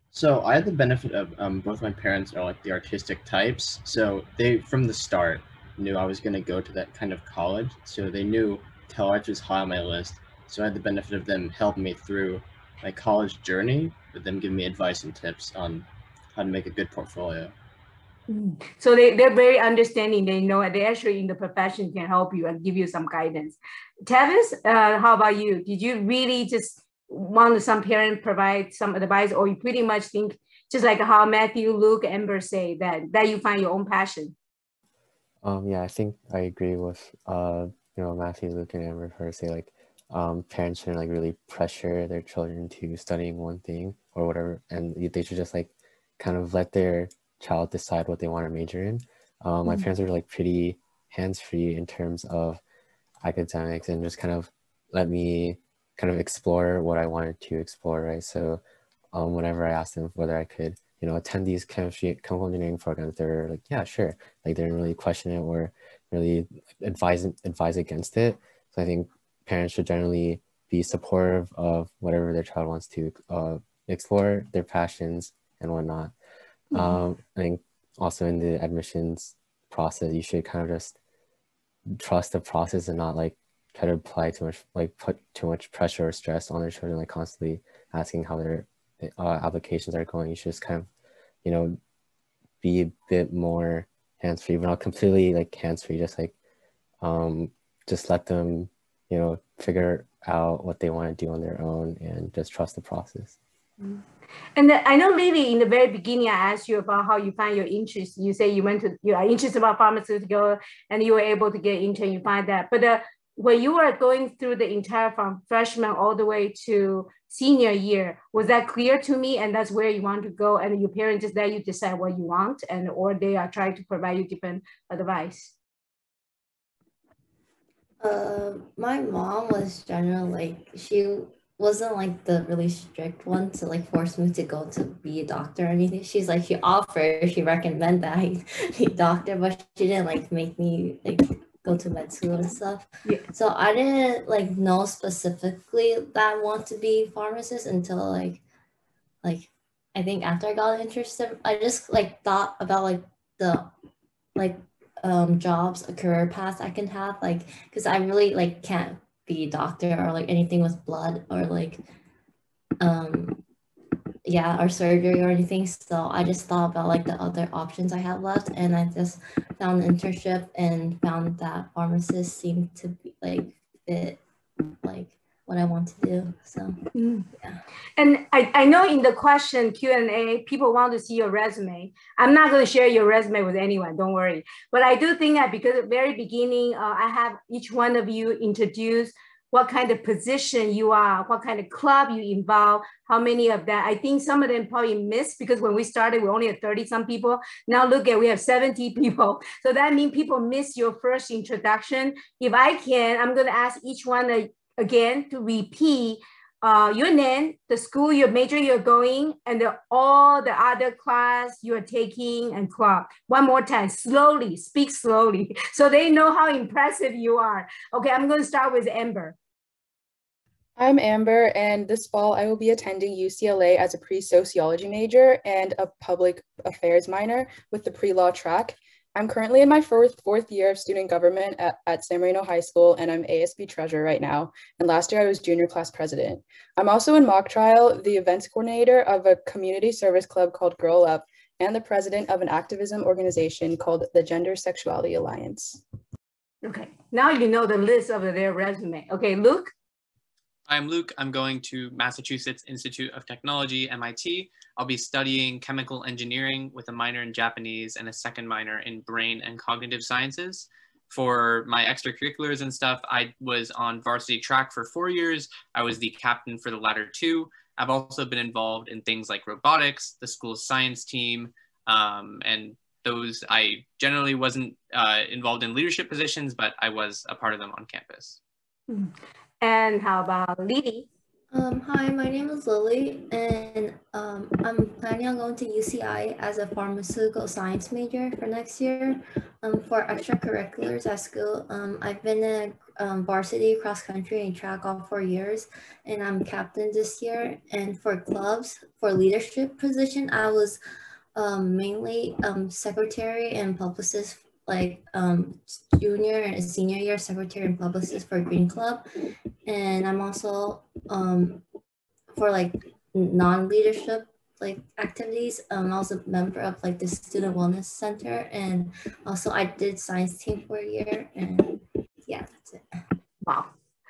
So I had the benefit of both my parents are like the artistic types, so they from the start knew I was going to go to that kind of college. So they knew Cal Arts was high on my list. So I had the benefit of them helping me through my college journey, but them giving me advice and tips on how to make a good portfolio. So they're very understanding. They know they actually in the profession can help you and give you some guidance. Tavis, how about you? Did you really just want some parent provide some advice, or you pretty much think just like how Matthew, Luke, Amber say that you find your own passion? Yeah, I think I agree with you know, Matthew, Luke, and Amber for say like parents shouldn't like really pressure their children to studying one thing or whatever, and they should just like kind of let their child decide what they want to major in. My parents are like pretty hands-free in terms of academics and just kind of let me kind of explore what I wanted to explore, right? So whenever I asked them whether I could, you know, attend these chemical engineering programs, they're like, yeah, sure. Like they didn't really question it or really advise against it. So I think parents should generally be supportive of whatever their child wants to explore, their passions and whatnot. I think also in the admissions process, you should kind of just trust the process and not like try to apply too much, like put too much pressure or stress on their children, like constantly asking how their applications are going. You should just kind of, you know, be a bit more hands-free, but not completely like hands-free, just like just let them, you know, figure out what they want to do on their own and just trust the process. And I know, Lily, in the very beginning, I asked you about how you find your interest. You say you are interested about pharmaceutical and you were able to get into, you find that. But when you were going through the entire from freshman all the way to senior year, was that clear to me? And that's where you want to go, and your parents just let you decide what you want, and or they are trying to provide you different advice? My mom was generally like, she wasn't like the really strict one to like force me to go to be a doctor or anything. She's like, she offered, she recommended that I be a doctor, but she didn't like make me like go to med school and stuff. Yeah. So I didn't like know specifically that I want to be a pharmacist until like I think after I got interested. I just like thought about like the jobs, a career path I can have, like, because I really like can't be a doctor or like anything with blood or like or surgery or anything. So I just thought about like the other options I had left, and I just found an internship and found that pharmacists seemed to be like fit like what I want to do. So yeah. And I know in the question Q&A, people want to see your resume. I'm not going to share your resume with anyone, don't worry. But I do think that because at the very beginning, I have each one of you introduce what kind of position you are, what kind of club you involve, how many of that. I think some of them probably missed because when we started, we only had 30 some people. Now look at, we have 70 people. So that means people miss your first introduction. If I can, I'm gonna ask each one again to repeat your name, the school, your major you're going, and all the other class you're taking and club. One more time, slowly, speak slowly, so they know how impressive you are. Okay, I'm going to start with Amber. I'm Amber, and this fall I will be attending UCLA as a pre-sociology major and a public affairs minor with the pre-law track. I'm currently in my fourth year of student government at San Marino High School, and I'm ASB treasurer right now. And last year I was junior class president. I'm also in mock trial, the events coordinator of a community service club called Girl Up, and the president of an activism organization called the Gender Sexuality Alliance. Okay, now you know the list of their resume. Okay, Luke? I'm Luke. I'm going to Massachusetts Institute of Technology, MIT. I'll be studying chemical engineering with a minor in Japanese and a second minor in brain and cognitive sciences. For my extracurriculars and stuff, I was on varsity track for 4 years. I was the captain for the latter 2. I've also been involved in things like robotics, the school's science team, and those I generally wasn't involved in leadership positions, but I was a part of them on campus. And how about Lily? Hi, my name is Lily, and I'm planning on going to UCI as a pharmaceutical science major for next year. For extracurriculars at school, I've been in varsity, cross country, and track all 4 years, and I'm captain this year. And for clubs, for leadership position, I was mainly secretary and publicist, like junior and senior year secretary and publicist for Green Club. And I'm also for like non-leadership like activities, I'm also a member of like the Student Wellness Center, and also I did science team for a year, and yeah, that's it. Wow.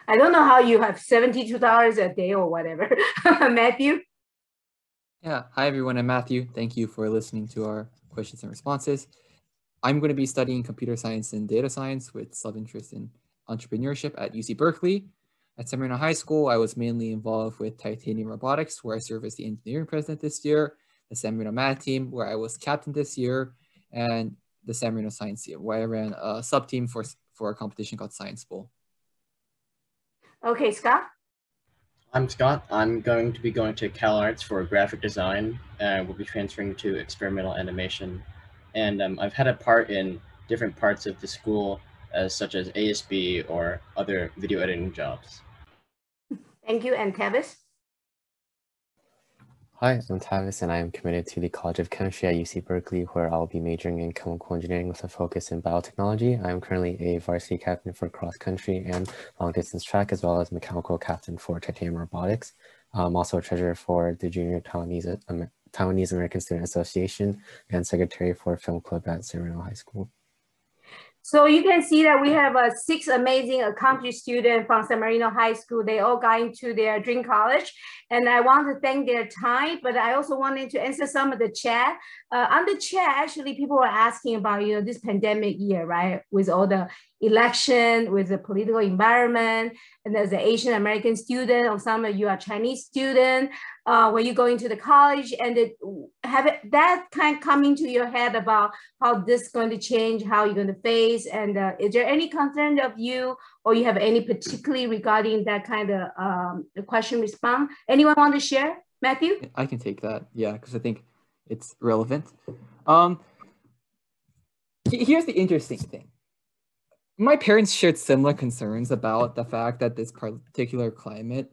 I don't know how you have $72 a day or whatever. Matthew? Yeah, hi everyone, I'm Matthew. Thank you for listening to our questions and responses. I'm going to be studying computer science and data science with sub-interest in entrepreneurship at UC Berkeley. At San Marino High School, I was mainly involved with titanium robotics, where I served as the engineering president this year, the San Marino math team, where I was captain this year, and the San Marino science team, where I ran a sub-team for a competition called Science Bowl. Okay, Scott? I'm Scott. I'm going to be going to CalArts for graphic design, and we'll be transferring to experimental animation. And I've had a part in different parts of the school, such as ASB or other video editing jobs. Thank you. And Tavis? Hi, I'm Tavis, and I am committed to the College of Chemistry at UC Berkeley, where I'll be majoring in chemical engineering with a focus in biotechnology. I am currently a varsity captain for cross-country and long-distance track, as well as mechanical captain for titanium robotics. I'm also a treasurer for the Junior Taiwanese American Student Association and secretary for Film Club at San Marino High School. So you can see that we have 6 amazing accomplished students from San Marino High School. They all got into their dream college, and I want to thank their time, but I also wanted to answer some of the chat. On the chat, actually, people were asking about, this pandemic year, right? With all the election, with the political environment, and as an Asian American student, or some of you are Chinese student, when you go into the college, and that kind of come into your head about how this is going to change, how you're going to face, and is there any concern of you, or you have any particularly regarding that kind of question response? Anyone want to share? Matthew? I can take that, yeah, because I think it's relevant. Here's the interesting thing. My parents shared similar concerns about the fact that this particular climate,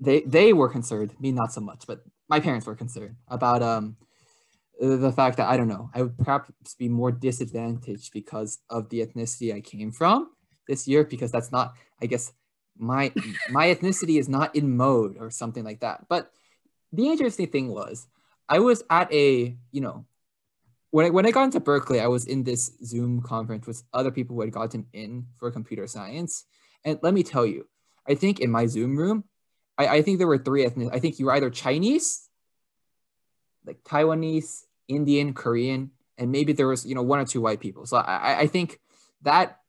they were concerned, me not so much, but my parents were concerned about the fact that, I don't know, I would perhaps be more disadvantaged because of the ethnicity I came from this year, because that's not, I guess, my ethnicity is not in mode or something like that. But the interesting thing was, I was at a, when I got into Berkeley, I was in this Zoom conference with other people who had gotten in for computer science. And let me tell you, I think in my Zoom room, I think there were 3 ethnic. I think you were either Chinese, like Taiwanese, Indian, Korean, and maybe there was, 1 or 2 white people. So I think that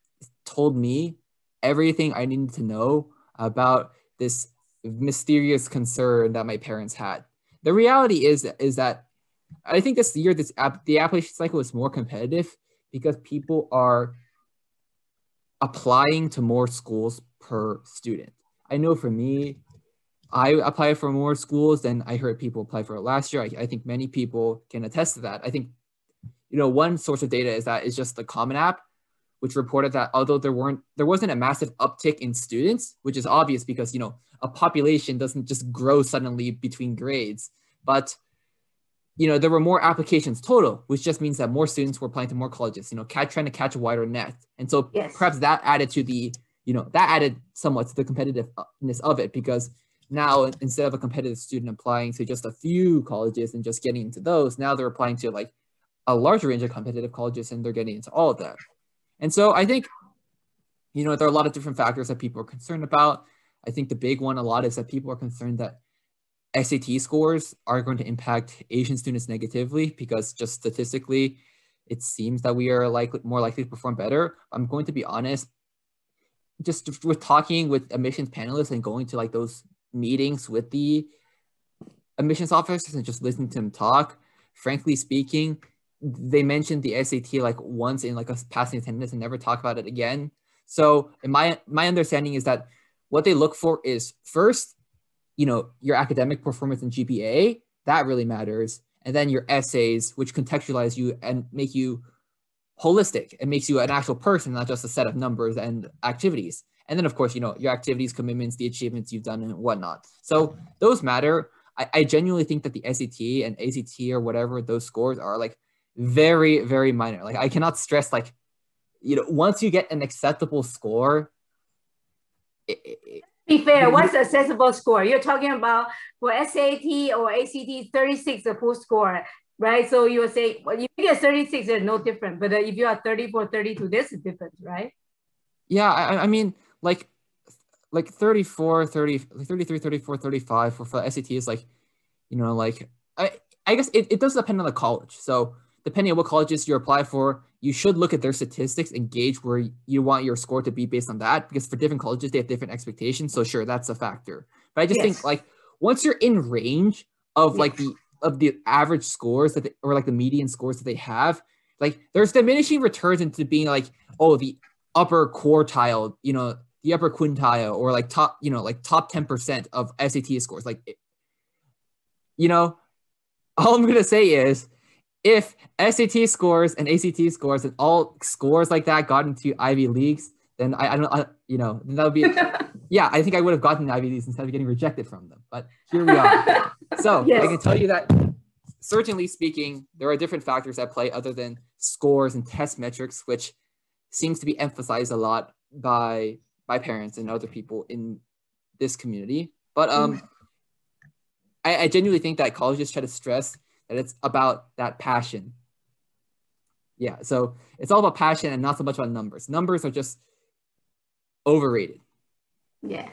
told me everything I needed to know about this mysterious concern that my parents had. The reality is that I think this year, the application cycle is more competitive because people are applying to more schools per student. I know for me, I applied for more schools than I heard people apply for last year. I think many people can attest to that. I think, one source of data is just the Common App, which reported that although there wasn't a massive uptick in students, which is obvious because, a population doesn't just grow suddenly between grades, but, there were more applications total, which just means that more students were applying to more colleges, trying to catch a wider net. And so perhaps that added to that added somewhat to the competitiveness of it, because now instead of a competitive student applying to just a few colleges and just getting into those, now they're applying to like a larger range of competitive colleges and they're getting into all of them. And so I think, there are a lot of different factors that people are concerned about. I think the big one a lot is that people are concerned that SAT scores are going to impact Asian students negatively because just statistically, it seems that we are more likely to perform better. I'm going to be honest, just with talking with admissions panelists and going to like those meetings with the admissions officers and just listening to them talk, frankly speaking, they mentioned the SAT like once in like a passing attendance and never talk about it again. So in my understanding is that what they look for is first, your academic performance and GPA, that really matters. And then your essays, which contextualize you and make you holistic. It makes you an actual person, not just a set of numbers and activities. And then of course, your activities, commitments, the achievements you've done and whatnot. So those matter. I genuinely think that the SAT and ACT or whatever, those scores are like very, very minor. Like I cannot stress like, once you get an acceptable score, be fair, what's the accessible score? You're talking about for SAT or ACT, 36 a full score, right? So you would say, well, you get 36, it's no different. But if you are 34, 32, this is different, right? Yeah, I mean, like 34, 30, 33, 34, 35 for SAT is like, I guess it does depend on the college. So depending on what colleges you apply for, you should look at their statistics and gauge where you want your score to be based on that, because for different colleges, they have different expectations. So sure, that's a factor. But I just think like once you're in range of like the average scores that or like the median scores that they have, like there's diminishing returns into being like, oh, the upper quartile, the upper quintile or like top, like top 10% of SAT scores. Like, all I'm going to say is, if SAT scores and ACT scores and all scores like that got into Ivy Leagues, then then that would be, yeah, I think I would have gotten Ivy Leagues instead of getting rejected from them. But here we are. So I can tell you that, certainly speaking, there are different factors at play other than scores and test metrics, which seems to be emphasized a lot by parents and other people in this community. But I genuinely think that colleges try to stress that it's about that passion. Yeah, so it's all about passion and not so much about numbers. Numbers are just overrated. Yeah.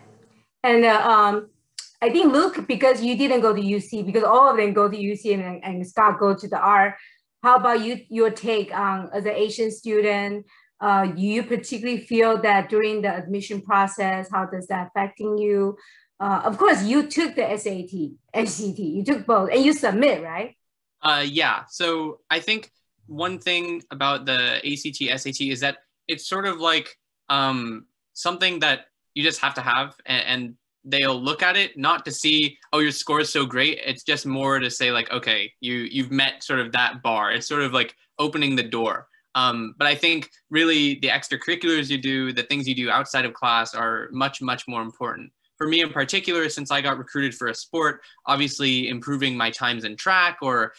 And I think, Luke, because you didn't go to UC, because all of them go to UC and Scott go to the R, how about your take on, as an Asian student, you particularly feel that during the admission process, how does that affecting you? Of course, you took the SAT, ACT, you took both, and you submit, right? Yeah, so I think one thing about the ACT, SAT is that it's sort of like something that you just have to have, and they'll look at it not to see, oh, your score is so great. It's just more to say like, okay, you've met sort of that bar. It's sort of like opening the door. But I think really the extracurriculars you do, the things you do outside of class are much, much more important. For me in particular, since I got recruited for a sport, obviously improving my times in track or,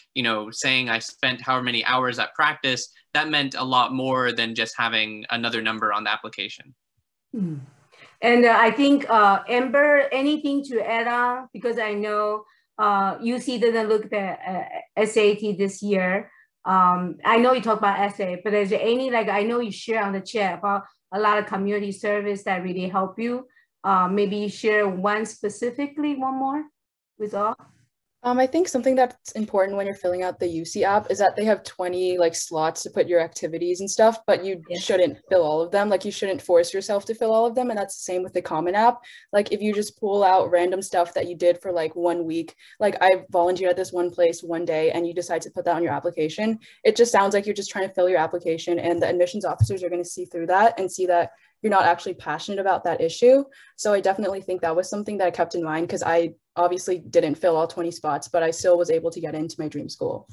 saying I spent however many hours at practice, that meant a lot more than just having another number on the application. Hmm. And I think, Amber, anything to add on? Because I know UC didn't look at SAT this year. I know you talk about essay, but is there any, I know you share on the chat about a lot of community service that really help you. maybe share one specifically, one more with all? I think something that's important when you're filling out the UC app is that they have 20 like slots to put your activities and stuff, but you shouldn't fill all of them. Like you shouldn't force yourself to fill all of them. And that's the same with the Common App. Like if you just pull out random stuff that you did for like 1 week, like I volunteered at this one place one day and you decide to put that on your application, it just sounds like you're just trying to fill your application, and the admissions officers are going to see through that and see that you're not actually passionate about that issue. So I definitely think that was something that I kept in mind, because I obviously didn't fill all 20 spots, but I still was able to get into my dream school.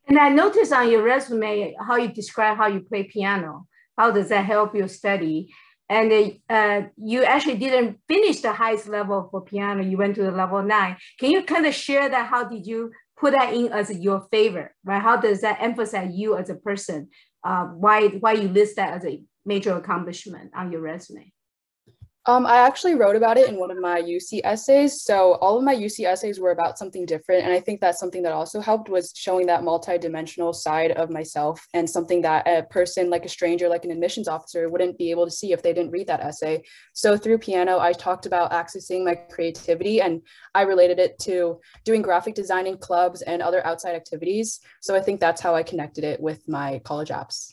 And I noticed on your resume how you describe how you play piano. How does that help your study? And you actually didn't finish the highest level for piano. You went to the level 9. Can you kind of share that? How did you put that in as your favorite, right? How does that emphasize you as a person? Why you list that as a major accomplishment on your resume? I actually wrote about it in one of my UC essays. So all of my UC essays were about something different. And I think that's something that also helped, was showing that multidimensional side of myself, and something that a person like a stranger, like an admissions officer, wouldn't be able to see if they didn't read that essay. So through piano, I talked about accessing my creativity, and I related it to doing graphic design in clubs and other outside activities. So I think that's how I connected it with my college apps.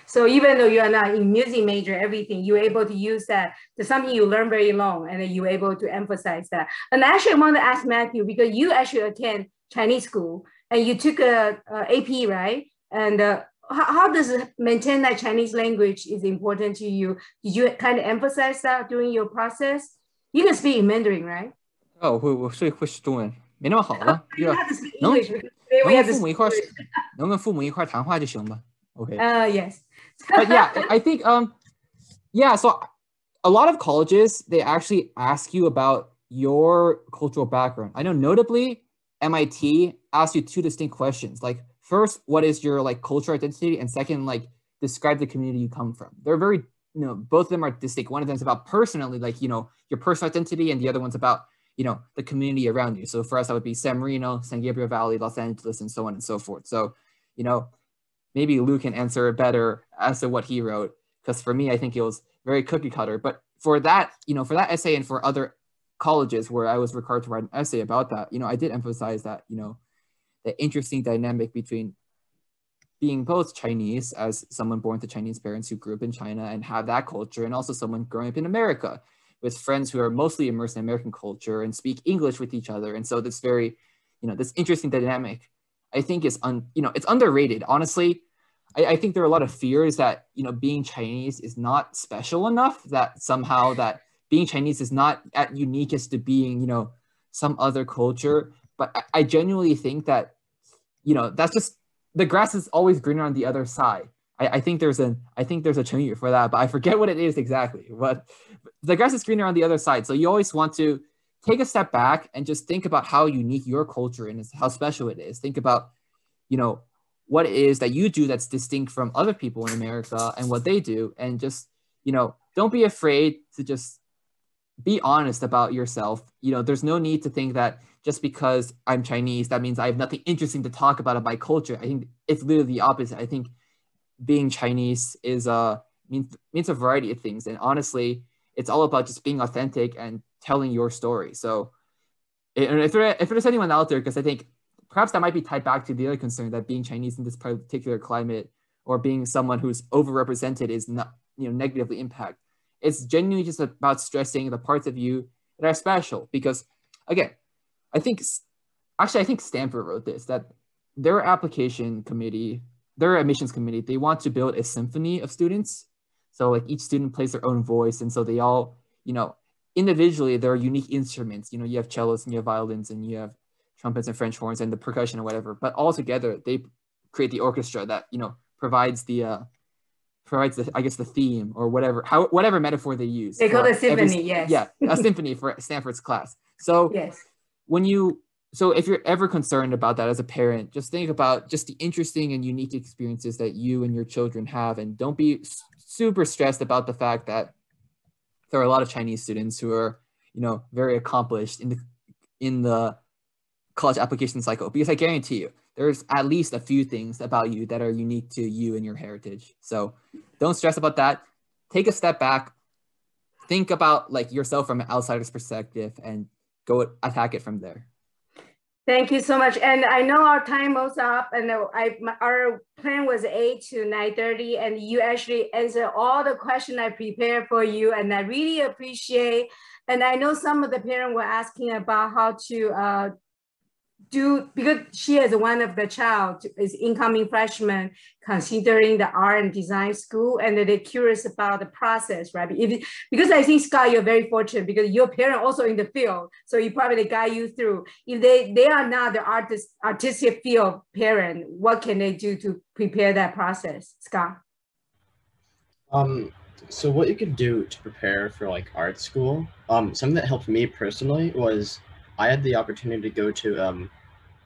So even though you are not in music major, everything, you're able to use that to something you learn very long, and then you're able to emphasize that. And actually, I want to ask Matthew, because you actually attend Chinese school and you took a AP, right? And how does it maintain that Chinese language is important to you? Did you kind of emphasize that during your process? You can speak in Mandarin, right? 哦，会说中文，没那么好了。You have to speak English because today we have to speak English. 能跟父母一块谈话就行吧。Okay. Yes. But yeah, I think yeah, so a lot of colleges, they actually ask you about your cultural background. I know notably MIT asks you 2 distinct questions. Like first, what is your like cultural identity? And second, like describe the community you come from. They're very, both of them are distinct. One of them is about personally, like, your personal identity, and the other one's about, the community around you. So for us, that would be San Marino, San Gabriel Valley, Los Angeles, and so on and so forth. So, maybe Luke can answer better as to what he wrote, because for me, I think it was very cookie cutter. But for that, for that essay and for other colleges where I was required to write an essay about that, I did emphasize that, the interesting dynamic between being both Chinese as someone born to Chinese parents who grew up in China and have that culture, and also someone growing up in America with friends who are mostly immersed in American culture and speak English with each other. And so this very, this interesting dynamic, I think is, it's underrated. Honestly, I think there are a lot of fears that, being Chinese is not special enough, that somehow that being Chinese is not as unique as to being, some other culture. But I genuinely think that, that's just, the grass is always greener on the other side. I think there's a Chinese for that, but I forget what it is exactly. But the grass is greener on the other side. So you always want to take a step back and just think about how unique your culture is, how special it is. Think about, what it is that you do that's distinct from other people in America and what they do. And just, don't be afraid to just be honest about yourself. There's no need to think that just because I'm Chinese, that means I have nothing interesting to talk about my culture. I think it's literally the opposite. I think being Chinese is means a variety of things. And honestly, it's all about just being authentic and telling your story. So if there's anyone out there, because I think perhaps that might be tied back to the other concern that being Chinese in this particular climate, or being someone who's overrepresented, is not, negatively impact. It's genuinely just about stressing the parts of you that are special. Because again, I think Stanford wrote this, that their admissions committee, they want to build a symphony of students. So like each student plays their own voice. And so they all, individually, there are unique instruments. You have cellos and you have violins and you have trumpets and French horns and the percussion or whatever, but all together they create the orchestra that provides the I guess the theme, or whatever metaphor they use. They call it symphony, yes. Yeah, a symphony for Stanford's class. So yes, if you're ever concerned about that as a parent, just think about just the interesting and unique experiences that you and your children have, and don't be super stressed about the fact that there are a lot of Chinese students who are very accomplished in the college application cycle, because I guarantee you there's at least a few things about you that are unique to you and your heritage. So don't stress about that. Take a step back, think about like yourself from an outsider's perspective and go attack it from there. Thank you so much. And I know our time was up, and our plan was 8 to 9:30, and you actually answered all the questions I prepared for you, and I really appreciate. And I know some of the parents were asking about how to because she is one of the child is incoming freshman considering the art and design school, and they're curious about the process, right? Because I think, Scott, you're very fortunate because your parent also in the field, so you probably guide you through. If they are not the artistic field parent, what can they do to prepare that process, Scott? So what you could do to prepare for like art school, something that helped me personally was I had the opportunity to go to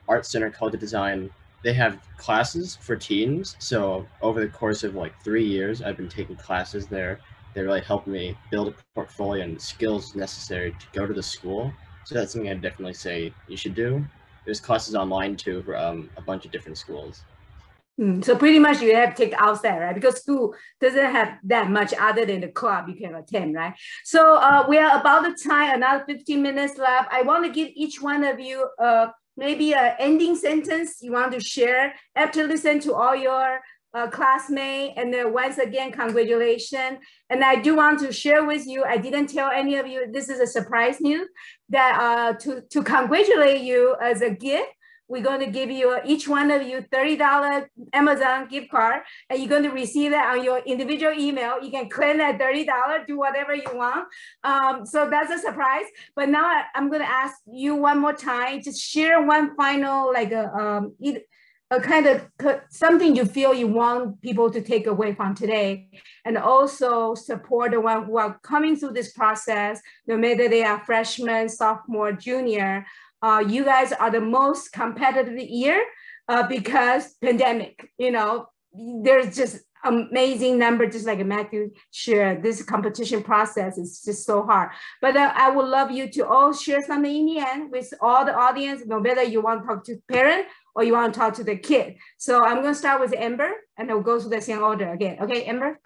Art Center College of Design. They have classes for teens. So over the course of like 3 years, I've been taking classes there. They really helped me build a portfolio and skills necessary to go to the school. So that's something I'd definitely say you should do. There's classes online too for a bunch of different schools. So pretty much you have to take outside, right? Because school doesn't have that much other than the club you can attend, right? So we are about the time, another 15 minutes left. I want to give each one of you maybe an ending sentence you want to share after listening to all your classmates. And then once again, congratulations. And I do want to share with you, I didn't tell any of you, this is a surprise news, that to congratulate you as a gift, we're going to give you, each one of you, $30 Amazon gift card, and you're going to receive that on your individual email. You can claim that $30, do whatever you want. So that's a surprise. But now I'm going to ask you one more time, just share one final, like a kind of something you feel you want people to take away from today, and also support the one who are coming through this process, no matter they are freshman, sophomore, junior. You guys are the most competitive year because pandemic, you know, there's just amazing number, just like Matthew shared, this competition process is just so hard. But I would love you to all share something in the end with all the audience, no matter you want to talk to parent or you want to talk to the kid. So I'm going to start with Amber, and I'll go through the same order again. Okay, Amber?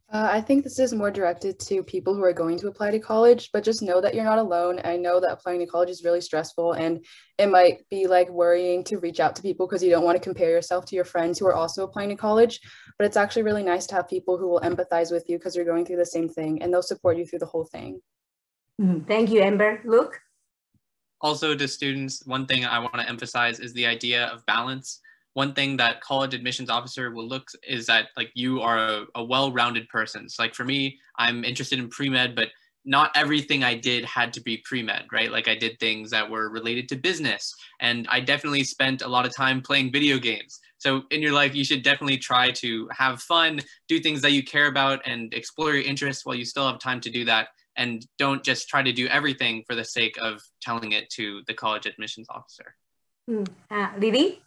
I think this is more directed to people who are going to apply to college, but just know that you're not alone. I know that applying to college is really stressful, and it might be like worrying to reach out to people because you don't want to compare yourself to your friends who are also applying to college. But it's actually really nice to have people who will empathize with you because you're going through the same thing, and they'll support you through the whole thing. Thank you, Amber. Luke? Also to students, one thing I want to emphasize is the idea of balance. One thing that college admissions officer will look is that like you are a well-rounded person. So like for me, I'm interested in pre-med, but not everything I did had to be pre-med, right? Like I did things that were related to business, and I definitely spent a lot of time playing video games. So in your life, you should definitely try to have fun, do things that you care about, and explore your interests while you still have time to do that. And don't just try to do everything for the sake of telling it to the college admissions officer. Lily?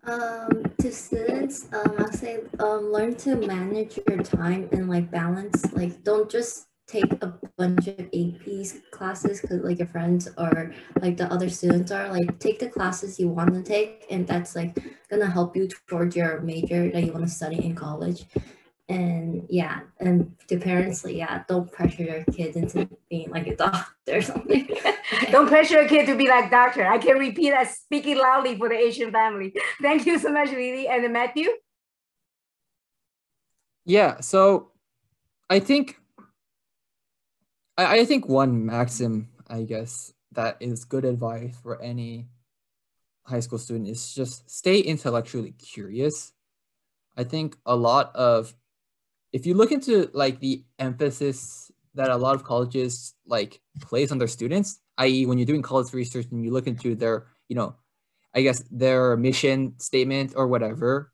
To students, I'll say learn to manage your time and like balance. Like don't just take a bunch of APs classes because like your friends or like the other students are. Like take the classes you want to take, and that's like gonna help you towards your major that you want to study in college. And yeah, and to parents, like yeah, don't pressure your kids into being like a doctor or something. Don't pressure a kid to be like doctor. I can repeat that, speaking loudly for the Asian family. Thank you so much, Lily. And Matthew? Yeah, so I think one maxim, I guess, that is good advice for any high school student is just stay intellectually curious. I think a lot of, if you look into like the emphasis that a lot of colleges like place on their students, i.e. when you're doing college research and you look into their, you know, I guess their mission statement or whatever,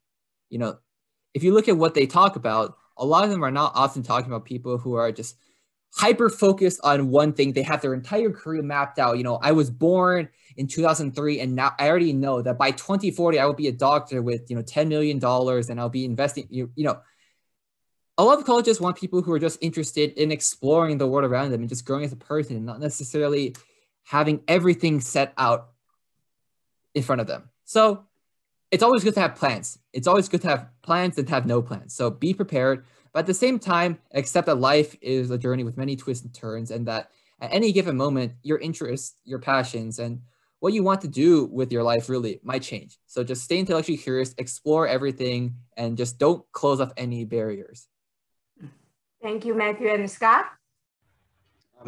you know, if you look at what they talk about, a lot of them are not often talking about people who are just hyper focused on one thing. They have their entire career mapped out. You know, I was born in 2003, and now I already know that by 2040, I will be a doctor with, you know, $10 million, and I'll be investing, you know, a lot of colleges want people who are just interested in exploring the world around them and just growing as a person, and not necessarily having everything set out in front of them. So it's always good to have plans. It's always good to have plans and have no plans. So be prepared. But at the same time, accept that life is a journey with many twists and turns, and that at any given moment, your interests, your passions, and what you want to do with your life really might change. So just stay intellectually curious, explore everything, and just don't close off any barriers. Thank you, Matthew. And Scott?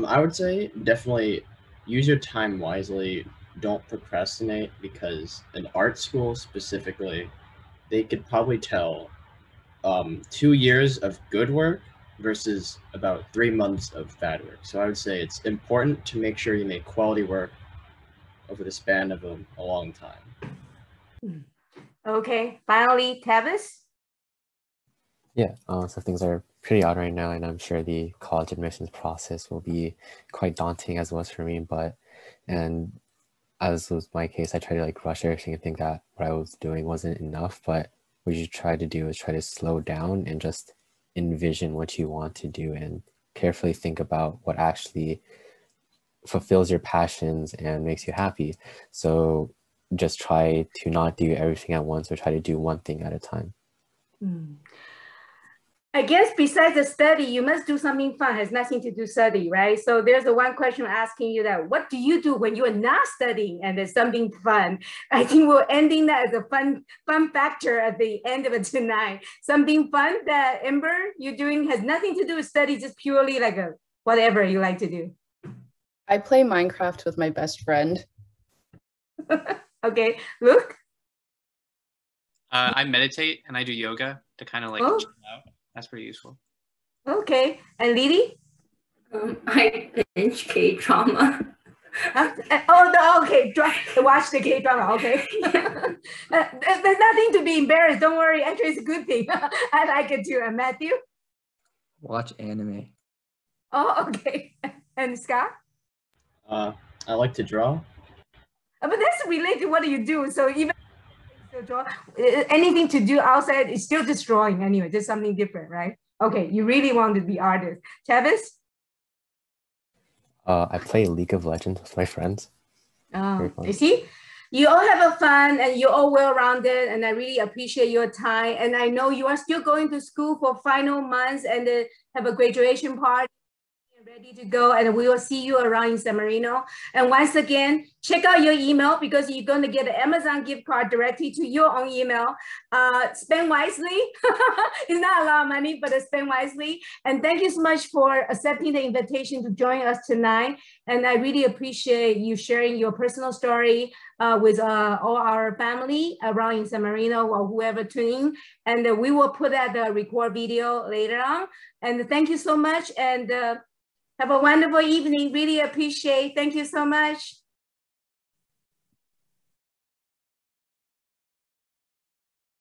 I would say definitely use your time wisely. Don't procrastinate, because in art school specifically, they could probably tell 2 years of good work versus about 3 months of bad work. So I would say it's important to make sure you make quality work over the span of a long time. Okay, finally, Tavis? Yeah, so things are pretty odd right now, and I'm sure the college admissions process will be quite daunting, as was for me. And as was my case, I tried to like rush everything and think that what I was doing wasn't enough. But what you try to do is try to slow down and just envision what you want to do and carefully think about what actually fulfills your passions and makes you happy. So just try to not do everything at once, or try to do one thing at a time. I guess besides the study, you must do something fun, has nothing to do study, right? So there's the one question asking you that, what do you do when you are not studying and there's something fun? I think we're ending that as a fun factor at the end of it tonight. Something fun that Ember, you're doing has nothing to do with study, just purely like a whatever you like to do. I play Minecraft with my best friend. Okay, Luke? I meditate and I do yoga to kind of like chill out. That's pretty useful. Okay, and Lily? I binge K-drama. Okay, watch the K-drama, okay. There's nothing to be embarrassed, don't worry, actually it's a good thing. I like it too. And Matthew? Watch anime. Oh, okay. And Scott? I like to draw. But that's related to what you do, so even anything to do outside is still just drawing anyway, just something different, right? Okay, you really want to be artist. Tavis? I play League of Legends with my friends. You see, you all have a fun and you're all well-rounded, and I really appreciate your time. And I know you are still going to school for final months and have a graduation party. Ready to go, and we will see you around in San Marino. And once again, check out your email, because you're going to get an Amazon gift card directly to your own email. Spend wisely. It's not a lot of money, but spend wisely. And thank you so much for accepting the invitation to join us tonight. And I really appreciate you sharing your personal story with all our family around in San Marino, or whoever tuning. And we will put out the record video later on. And thank you so much. And have a wonderful evening. Really appreciate. Thank you so much.